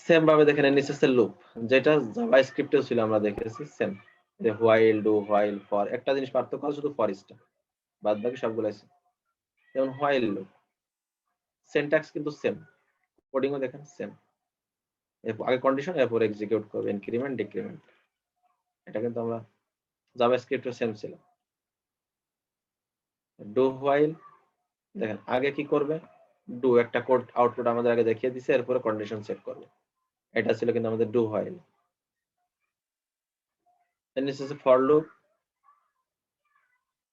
সেম ভাবে দেখেন নিচে আছে লুপ, যেটা জাভাস্ক্রিপ্টেও ছিল, আমরা দেখেছি সেম, যে হোয়াইল, ডু, হোয়াইল, ফর, একটা জিনিস পার্থক্য আছে শুধু ফর ইসটা, বাদ বাকি সবগুলো আছে। যেমন হোয়াইল লুপ, সিনট্যাক্স কিন্তু সেম, কোডিংও দেখেন সেম, আগে কন্ডিশন, এরপর এক্সিকিউট করবে, ইনক্রিমেন্ট ডিক্রিমেন্ট, এটা কিন্তু আমরা জাভাস্ক্রিপ্টে সেম ছিল। ডু হোয়াইল, দেখেন আগে কি করবে, ডু একটা কোড আউটপুট আমাদের আগে দেখিয়ে দিছে, এরপরে কন্ডিশন সেট করবে। এটা ছিল কিন্তু আমাদের ডু হয়নি। ফর লুপ,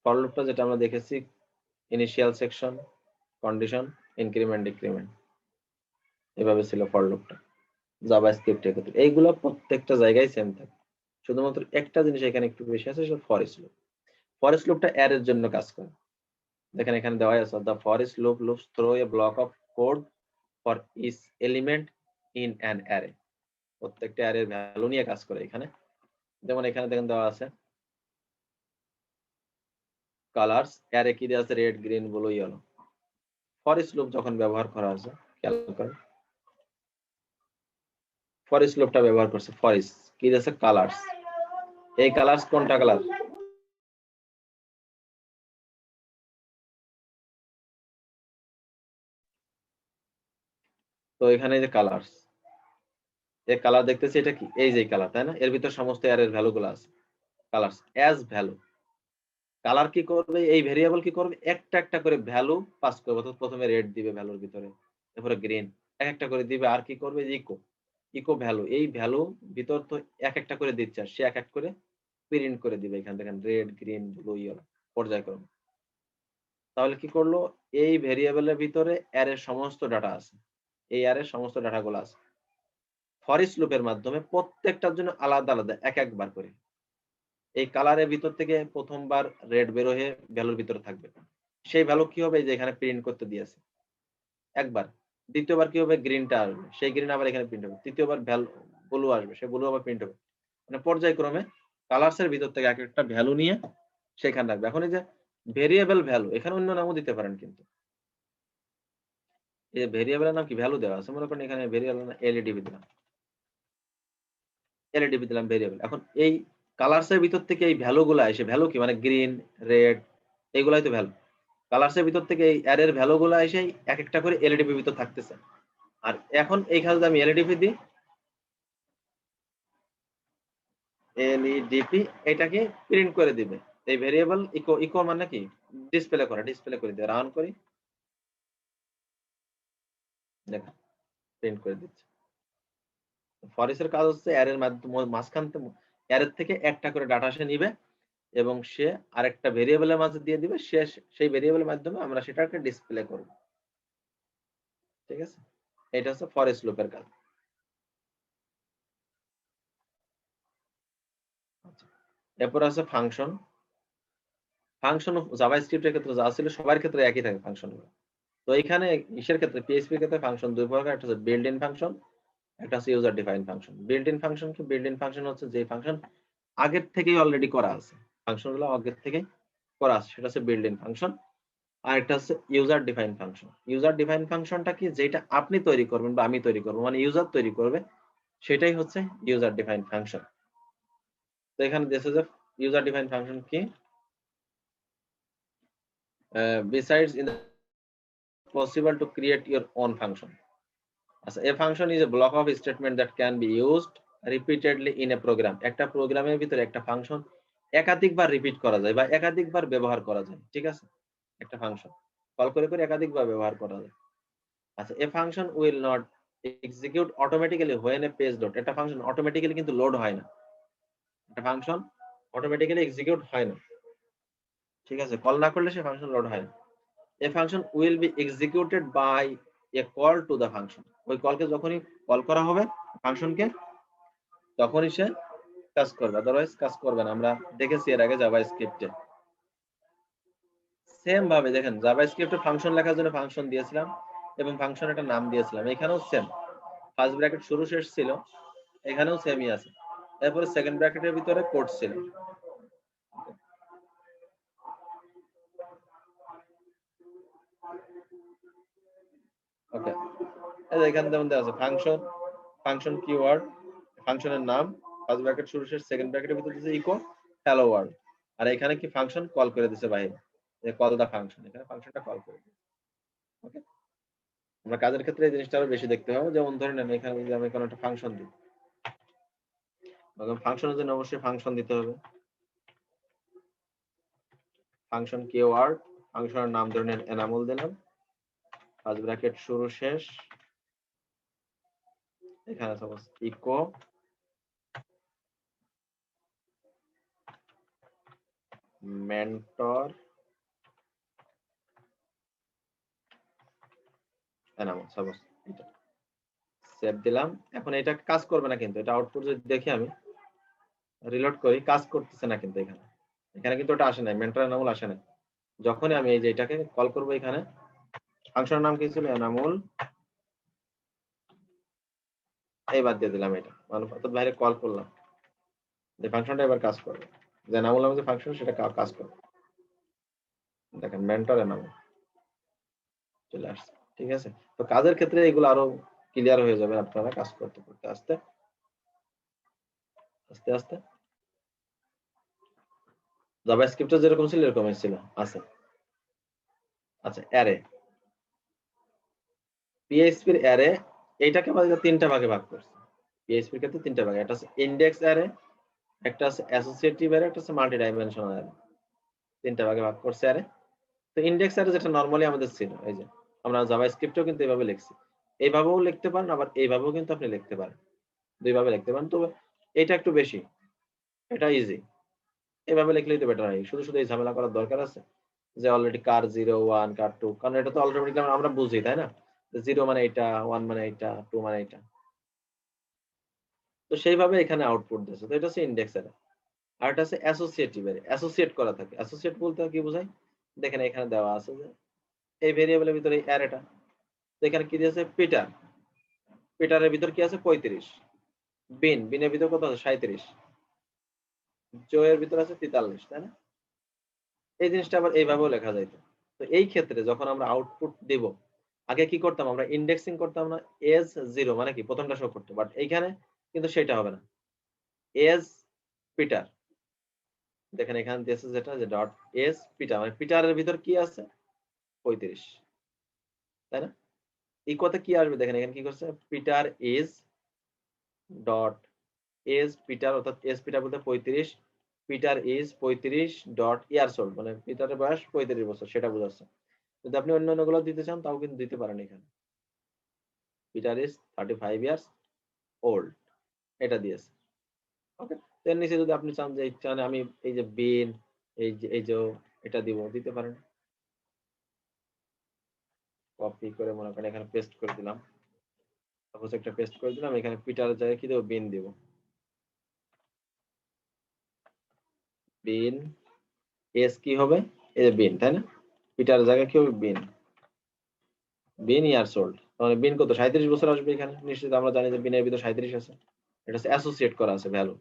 ফর লুপটা যেটা আমরা দেখেছি initial section, condition, increment decrement, এভাবে ছিল ফর লুপটা জাভাস্ক্রিপ্টের ক্ষেত্রে। এইগুলো প্রত্যেকটা জায়গায় সেম থাকে, শুধুমাত্র একটা জিনিস এখানে একটু বেশি আছে, সেটা ফরেস্ট লুপ। ফরেস্ট লুপটা অ্যারের জন্য কাজ করে। দেখেন এখানে দেওয়া আছে the foreach loop loops through a block of code for each element in an array. প্রত্যেকটা অ্যারের ভ্যালু নিয়ে কাজ করে এখানে। যেমন এখানে দেখেন দেওয়া আছে কালার্স, অ্যারে কি দেওয়া আছে red, green, blue, yellow. Forest loop যখন ব্যবহার করা হয়েছে, খেয়াল করেন ফরেস্ট লুপটা ব্যবহার করছে, ফরেস্ট কি দিয়েছে কালার্স। এই কালার্স কোনটা কালার, তো এখানে যে কালার্স, এই কালার দেখতেছি এটা কি, এই যে কালার, তাই না? এর ভিতর সমস্ত অ্যারের ভ্যালু গুলো আছে, কালার্স অ্যাজ ভ্যালু। কালার কি করবে, এই ভেরিয়েবল কি করবে, একটা একটা করে ভ্যালু পাস করবে। অর্থাৎ প্রথমে রেড দিবে ভ্যালুর ভিতরে, তারপরে গ্রিন, এক একটা করে দিবে। আর কি করবে, ইকো, ইকো ভ্যালু, এই ভ্যালু ভিতর তো এক একটা করে দিচ্ছে, আর সে এক এক করে প্রিন্ট করে দিবে। এখান থেকে রেড, গ্রিন, ব্লু, ইয়েলো পর্যায়ক্রমে। তাহলে কি করলো, এই ভেরিয়েবলের ভিতরে অ্যারের সমস্ত ডাটা আছে, এই অ্যারের সমস্ত ডাটাগুলো আছে। ফরেস্ট লুপের মাধ্যমে প্রত্যেকটার জন্য আলাদা আলাদা এক একবার করে এই কালারের ভিতর থেকে প্রথমবার রেড বের হয়ে ভ্যালুর ভিতরে থাকবে, সেই ভ্যালু কি হবে, যে এখানে প্রিন্ট করতে দিয়েছে একবার। দ্বিতীয়বার কি হবে, গ্রিনটা আসবে, সেই গ্রিন আবার এখানে প্রিন্ট হবে। তৃতীয়বার ভ্যালু ব্লু আসবে, সেই ব্লু আবার প্রিন্ট হবে। মানে পর্যায়ক্রমে কালার্স এর ভিতর থেকে এক একটা ভ্যালু নিয়ে সেখানে রাখবে। এখন এই যে ভেরিয়েবল ভ্যালু, এখানে অন্য নামও দিতে পারেন, কিন্তু এই ভেরিয়েবলের নাম কি, ভ্যালু দেওয়া আছে। মনে করেন এখানে ভেরিয়েবল এলইডিবি দিলাম, এলইডিবি দিলাম ভেরিয়েবল। এখন এই কালার্স এর ভিতর থেকে এই ভ্যালু গুলা এসে, ভ্যালু কি মানে গ্রিন, রেড, এইগুলাই তো ভ্যালু। কালার্স এর ভিতর থেকে এই অ্যারের ভ্যালু গুলা এসে এক একটা করে এলইডিবি ভিতর থাকতেছে। আর এখন এইখানে যদি আমি এলইডিবি দিই, এলইডিপি এটাকে প্রিন্ট করে দিবে। এই ভেরিয়েবল ইকো, ইকো মানে কি, ডিসপ্লে করা, ডিসপ্লে করে দিবে। রান করি, দেখেন প্রিন্ট করে দিচ্ছে। ফরেস্টের কাজ হচ্ছে অ্যারের মাধ্যমে মাঝখান থেকে, অ্যারের থেকে একটা করে ডাটা সে নিবে এবং সে আরেকটা ভেরিয়েবলের মাঝে দিয়ে দিবে। সে সেই ভেরিয়েবলের মাধ্যমে আমরা সেটাকে ডিসপ্লে করব। ঠিক আছে, এটা হচ্ছে ফরেস্ট লুপের কাজ। আচ্ছা, এরপর আছে ফাংশন। ফাংশন জাভাস্ক্রিপ্টের ক্ষেত্রে যা ছিল সবার ক্ষেত্রে একই থাকে ফাংশনগুলো। তো এখানে ইসের ক্ষেত্রে পিএইচপি এর ক্ষেত্রে ফাংশন দুই প্রকার, একটা হচ্ছে বিল্ট ইন ফাংশন, একটা হচ্ছে user define function. Built in function কি, বিল্ট ইন ফাংশন হচ্ছে যে ফাংশন আগের থেকেই অলরেডি করা আছে, ফাংশনগুলো আগের থেকেই করা আছে, সেটা হচ্ছে বিল্ট ইন ফাংশন। আর একটা হচ্ছে user define function. User define ফাংশনটা কি, যেটা আপনি তৈরি করবেন বা আমি তৈরি করবো, মানে ইউজার তৈরি করবে, সেটাই হচ্ছে ইউজার ডিফাইন ফাংশন। তো এখানে দিয়েছে যে ইউজার ডিফাইন ফাংশন কি, besides in the possible to create your own function. আচ্ছা, a function is a block of statement that can be used repeatedly in a program. একটা প্রোগ্রামের ভিতরে একটা ফাংশন একাধিকবার রিপিট করা যায় বা একাধিকবার ব্যবহার করা যায়। ঠিক আছে, একটা ফাংশন কল করে করে একাধিকবার ব্যবহার করা যায়। আচ্ছা, a function will not execute automatically when a page load. একটা ফাংশন অটোমেটিক্যালি কিন্তু লোড হয় না, একটা ফাংশন অটোমেটিক্যালি এক্সিকিউট হয় না। ঠিক আছে, কল না করলে সে ফাংশন লোড হয় না। A function will be executed by a call to the function. ওই কলকে যখনই কল করা হবে ফাংশনকে, তখনই সে কাজ করবে, আদারওয়াইজ কাজ করবে না। আমরা দেখেছি এর আগে জাভাস্ক্রিপ্টে সেম ভাবে। দেখেন জাভাস্ক্রিপ্টে ফাংশন লেখার জন্য ফাংশন দিয়েছিলাম এবং ফাংশন একটা নাম দিয়েছিলাম। এখানেও সেম, ফার্স্ট ব্র্যাকেট শুরু শেষ ছিল, এখানেও সেমই আছে। এরপরে সেকেন্ড ব্র্যাকেটের ভিতরে কোড ছিল। ওকে, এখানে যেমন দেওয়া আছে ফাংশন, ফাংশন কিওয়ার্ড, ফাংশনের নাম, ফার্স্ট ব্র্যাকেট শুরু শেষ, সেকেন্ড ব্র্যাকেটের ভিতরে দিয়েছে ইকো হ্যালো ওয়ার্ল্ড। আর এখানে কি ফাংশন কল করে দিয়েছে বাইরে, যে কল দা ফাংশন, এখানে ফাংশনটা কল করে দিয়েছে। ওকে, আমরা কাজের ক্ষেত্রে এই জিনিসটা আরো বেশি দেখতে হবে। যেমন ধরে নেন এখানে যদি আমি কোনো একটা ফাংশন দিই, ফাংশনের জন্য অবশ্যই ফাংশন দিতে হবে, ফাংশন কিওয়ার্ড, ফাংশনের নাম ধরে নেন এনামল দিলাম, ফার্স্ট ব্র্যাকেট শুরু শেষ, এখানে suppose echo mentor animal, suppose এটা সেভ দিলাম। এখন এটা কাজ করবে না, কিন্তু এটা আউটপুট যদি দেখি আমি রিলোড করি, কাজ করতেছে না কিন্তু এখানে, এখানে কিন্তু ওটা আসে নাই, মেন্টর এনামল আসে নাই। যখনই আমি এই যে এটাকে কল করবো, এখানে ফাংশনের নাম কি ছিল এনামল, এইবার দিয়ে দিলাম এটা, মানে অর্থাৎ বাইরে কল করলাম, যে ফাংশনটা এবার কাজ করবে, যে এনামল নামে যে ফাংশন সেটা কাজ করবে। দেখেন মেন্টর এনামল চলে আসছে, ঠিক আছে। তো কাজের ক্ষেত্রে এগুলো আরো ক্লিয়ার হয়ে যাবে আপনারা কাজ করতে করতে আস্তে আস্তে আস্তে। জাভাস্ক্রিপ্টে যেরকম ছিল এরকমই ছিল আছে। আচ্ছা, অ্যারে, পিএইচপির অ্যারে এইটাকে আমাদের তিনটা ভাগে ভাগ করছে। পিএইচপির ক্ষেত্রে তিনটা ভাগে, একটা হচ্ছে ইন্ডেক্স অ্যারে, একটা হচ্ছে অ্যাসোসিয়েটিভ অ্যারে, একটা হচ্ছে মাল্টি ডাইমেনশনাল অ্যারে, তিনটা ভাগে ভাগ করছে অ্যারে। তো ইন্ডেক্স অ্যারে যেটা নরমালি আমাদের ছিল, এই যে আমরা জাভাস্ক্রিপ্টেও কিন্তু এইভাবে লিখছি, এইভাবেও লিখতে পারেন, আবার এইভাবেও কিন্তু আপনি লিখতে পারেন, দুইভাবে লিখতে পারেন। তবে এটা একটু বেশি, এটা ইজি, এভাবে লিখলেই তো বেটার হয়। শুধু শুধু এই ঝামেলা করার দরকার আছে যে অলরেডি কার 0 1 কার 2, কারণ এটা তো অলরেডি আমরা বুঝি, তাই না? 0 মানে এটা, 1 মানে এটা, 2 মানে এটা। তো সেইভাবে এখানে আউটপুট দিয়েছে। তো এটা হচ্ছে ইন্ডেক্স অ্যারে। আর এটা হচ্ছে অ্যাসোসিয়েটিভ অ্যারে, অ্যাসোসিয়েট করা থাকে। অ্যাসোসিয়েট বলতে কি বোঝায়? দেখেন এখানে দেওয়া আছে যে এই ভেরিয়েবলের ভিতরে এই অ্যারেটা, তো এখানে কি দিয়েছে পিটার, পিটারের ভিতর কি আছে 35, বিনের ভিতর কত আছে 37, জো এর ভিতর আছে 43, তাই না? এই জিনিসটা আবার এইভাবেও লেখা যাইতো। তো এই ক্ষেত্রে যখন আমরা আউটপুট দেব, আগে কি করতাম আমরা ইন্ডেক্সিং করতাম না, এজ 0 মানে কি প্রথমটা শো করতে, বাট এইখানে কিন্তু সেটা হবে না, এজ পিটার। দেখেন এখানে দিয়েছে যেটা যে ডট এজ পিটার, মানে পিটারের ভিতর কি আছে 35, তাই না? ইকোতে কি আসবে দেখেন এখানে কি করছে, Peter is dot age Peter, অর্থাৎ এজ পিটার বলতে 35, Peter is 35 dot years old, মানে পিটারের বয়স 35 বছর, সেটা বোঝাচ্ছে। যদি আপনি অন্যান্য গুলো দিতে চান তাও কিন্তু দিতে পারেন, এখানে পিটার ইজ 35 ইয়ার্স ওল্ড এটা দিয়েছে। ওকে, এর নিচে যদি আপনি চান যে আমি এই যে বিন, এই যে এটা দিব, দিতে পারেন। কপি করে মনে করেন এখানে পেস্ট করে দিলাম, সাপোজ একটা পেস্ট করে দিলাম, এখানে পিটারের জায়গায় কি দেব, বিন দিব, বিন এস কি হবে, এই যে বিন, তাই না? পিটারের জায়গায় কি হবে, বিন, বিন ইয়ার্স ওল্ড, মানে বিন কত 37 বছর আসবে এখানে, নিশ্চিত আমরা জানি যে বিনের ভিতর 37 আছে, এটা হচ্ছে অ্যাসোসিয়েট করা আছে, ভ্যালু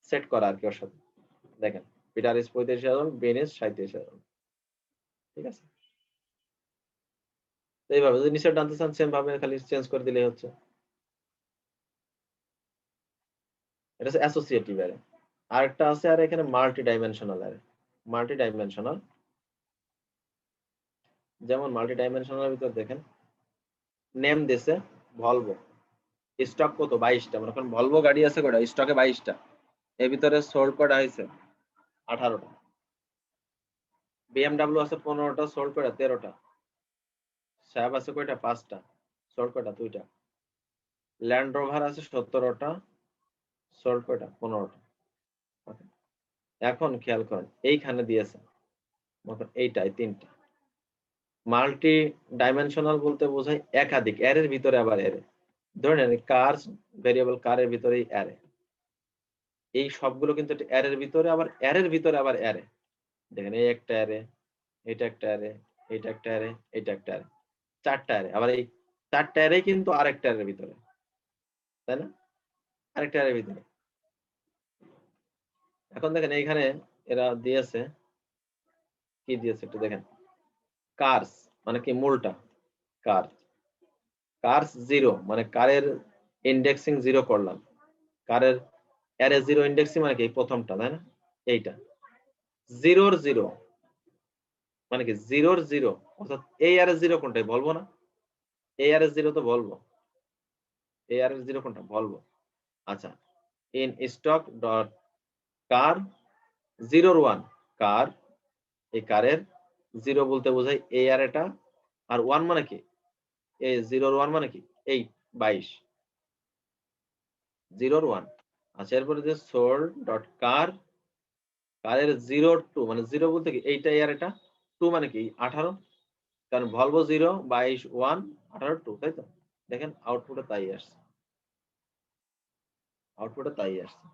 সেট করা আর কি ওর সাথে। দেখেন পিটার ইজ 35,000, বিন ইজ 37,000, ঠিক আছে। তো এইভাবে যদি নিচে টানতে চান সেম ভাবে খালি চেঞ্জ করে দিলেই হচ্ছে। এটা হচ্ছে অ্যাসোসিয়েটিভ অ্যারে। আরেকটা আছে আর এখানে multi dimensional array. Multi dimensional, যেমন মাল্টি ডাইমেনশনাল ভিতর দেখেন নেম দিছে ভলভো, স্টক কত 22টা, মনে করেন ভলভো গাড়ি আছে কয়টা, স্টকে 22টা, এর ভিতরে সোল্ড কয়টা হয়েছে 18টা, বিএমডব্লিউ আছে 15টা, সোল্ড কয়টা 13টা, স্যাব আছে কয়টা 5টা, সোল্ড কয়টা 2টা, ল্যান্ড রোভার আছে 17টা, সোল্ড কয়টা 15টা। এখন খেয়াল করেন এইখানে দিয়েছে মতন এইটাই 3টা। মাল্টি ডাইমেনশনাল বলতে বোঝায় একাধিক, অ্যারের ভিতরে আবার অ্যারে, ধরে নেন কার ভেরিয়েবল কারের ভিতরেই অ্যারে, এই সবগুলো কিন্তু অ্যারের ভিতরে আবার অ্যারের ভিতরে আবার অ্যারে। দেখেন এই একটা অ্যারে, এটা একটা অ্যারে, এটা একটা অ্যারে, এটা একটা অ্যারে, 4টা অ্যারে, আবার এই 4টা অ্যারে কিন্তু আরেকটা অ্যারের ভিতরে, তাই না? আরেকটা অ্যারের ভিতরে। এখন দেখেন এইখানে এরা দিয়েছে কি দিয়েছে একটু দেখেন, কার্স মানে কি মূলটা, কার কার্স 0 মানে কারের ইন্ডেক্সিং 0 করলাম, কারের অ্যারে 0 ইন্ডেক্সিং মানে কি প্রথমটা, তাই না? এইটা 0 0 মানে কি 0 0, অর্থাৎ এই অ্যারে 0 কোনটাই বলবো না, এই অ্যারে 0 তো বলবো, এই অ্যারে 0 কোনটা বলবো। আচ্ছা, ইন স্টক ডট কার 0 1, কার এই কারের 0 বলতে বোঝায় এই আর এটা, আর 1 মানে কি, এই 0 আর 1 মানে কি, এই 22, 0 আর 1। আচ্ছা, এরপরে যে সোল্ড ডট কার, কারের 0 2 মানে 0 বলতে কি এইটা আর এটা, 2 মানে কি 18, কারণ ভলভো 0 22 1 18 2, তাই তো? দেখেন আউটপুটে তাই আসছে, আউটপুটে তাই আসছে।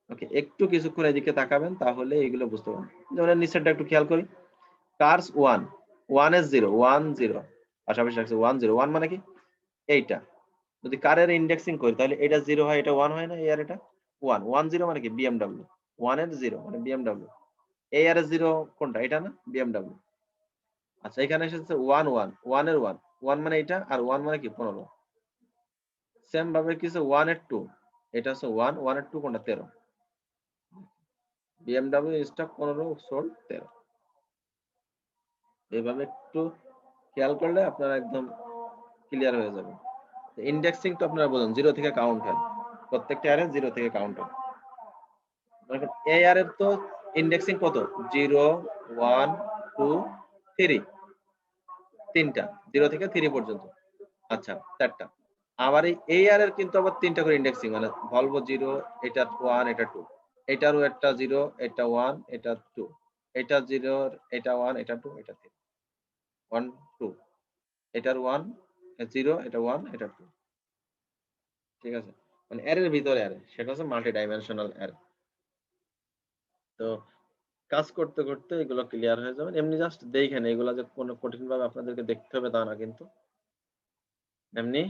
ওকে, একটু কিছুক্ষণ এদিকে তাকাবেন তাহলে এগুলো বুঝতে পারবেন। যেমন এর নিচেরটা একটু খেয়াল করি, কার্স 1 1 এর 0 1 0 পাশাপাশি রাখছে 1 0 1 মানে কি এইটা, যদি কারের ইন্ডেক্সিং করি তাহলে এটা 0 হয়, এটা 1 হয় না, এই আর এটা 1 1 0 মানে কি বিএমডব্লিউ, 1 এর 0 মানে বিএমডব্লিউ, এই আর এর 0 কোনটা, এটা না, বিএমডব্লিউ। আচ্ছা, এখানে এসেছে 1 1 1 এর 1 1 মানে এটা, আর 1 মানে কি 15। সেম ভাবে কিছু 1 এর 2, এটা হচ্ছে 1 1 এর 2 কোনটা, 13। BMW stock 15 sold 13। এইভাবে একটু খেয়াল করলে আপনারা একদম ক্লিয়ার হয়ে যাবে। ইন্ডেক্সিং তো আপনারা বলুন 0 থেকে কাউন্ট হয়, প্রত্যেকটা অ্যারে 0 থেকে কাউন্ট হয়। এই অ্যারের তো ইন্ডেক্সিং কত, 0 1 2 3, তিনটা 0 থেকে 3 পর্যন্ত। আচ্ছা, চারটা। আবার এই অ্যারের কিন্তু আবার তিনটা করে ইন্ডেক্সিং, মানে ভলভো 0, এটা 1 এটা 2, এটারও একটা 0 এটা 1 এটা 2, এটা 0 এটা 1 এটা 2 এটা 3, 1 2, এটার 1 0 এটা 1 এটা 2, ঠিক আছে? মানে অ্যারের ভিতরে অ্যারে, সেটা হচ্ছে মাল্টি ডাইমেনশনাল অ্যারে। তো কাজ করতে করতে এগুলো ক্লিয়ার হয়ে যাবে। এমনি জাস্ট দেখেন, এগুলো যে কোনো কঠিন ভাবে আপনাদেরকে দেখতে হবে তা না, কিন্তু এমনি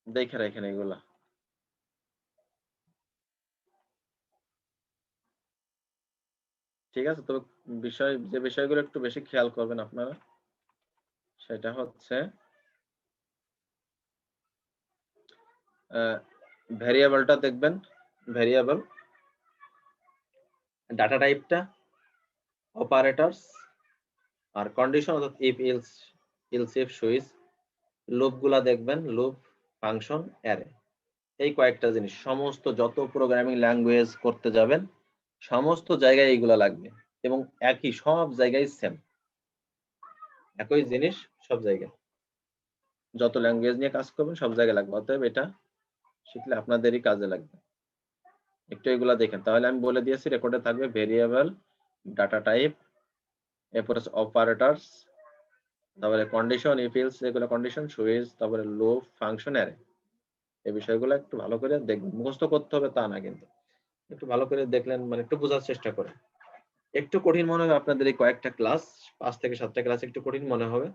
দেখে রাখেন এগুলা। ঠিক আছে? তবে যে বিষয়গুলো একটু বেশি খেয়াল করবেন আপনারা, সেটা হচ্ছে ভ্যারিয়েবলটা দেখবেন, ভ্যারিয়েবল, ডাটা টাইপটা, অপারেটরস, আর কন্ডিশন অর্থাৎ if else if switch, loop গুলা দেখবেন, লুপ, ফাংশন, অ্যারে। এই কয়েকটা জিনিস সমস্ত যত প্রোগ্রামিং ল্যাঙ্গুয়েজ করতে যাবেন সমস্ত জায়গায় এইগুলা লাগবে, এবং একই সব জায়গায় সেম, একই জিনিস সব জায়গায়, যত ল্যাঙ্গুয়েজ নিয়ে কাজ করবেন সব জায়গায় লাগবে। অতএব এটা শিখলে আপনাদেরই কাজে লাগবে। একটু এগুলা দেখেন, তাহলে আমি বলে দিয়েছি রেকর্ডে থাকবে ভেরিয়েবল, ডাটা টাইপ, এরপর অপারেটরস, তারপরে কন্ডিশন, ইফ এলস এগুলো কন্ডিশন, সুইচ, তারপরে লুপ, ফাংশন, অ্যারে। এই বিষয়গুলো একটু ভালো করে দেখবেন, মুখস্থ করতে হবে তা না, কিন্তু একটু ভালো করে দেখলেন মানে একটু বোঝার চেষ্টা করেন। একটু কঠিন মনে হবে আপনাদের এই কয়েকটা ক্লাস, 5 থেকে 7টা ক্লাস একটু কঠিন মনে হবে,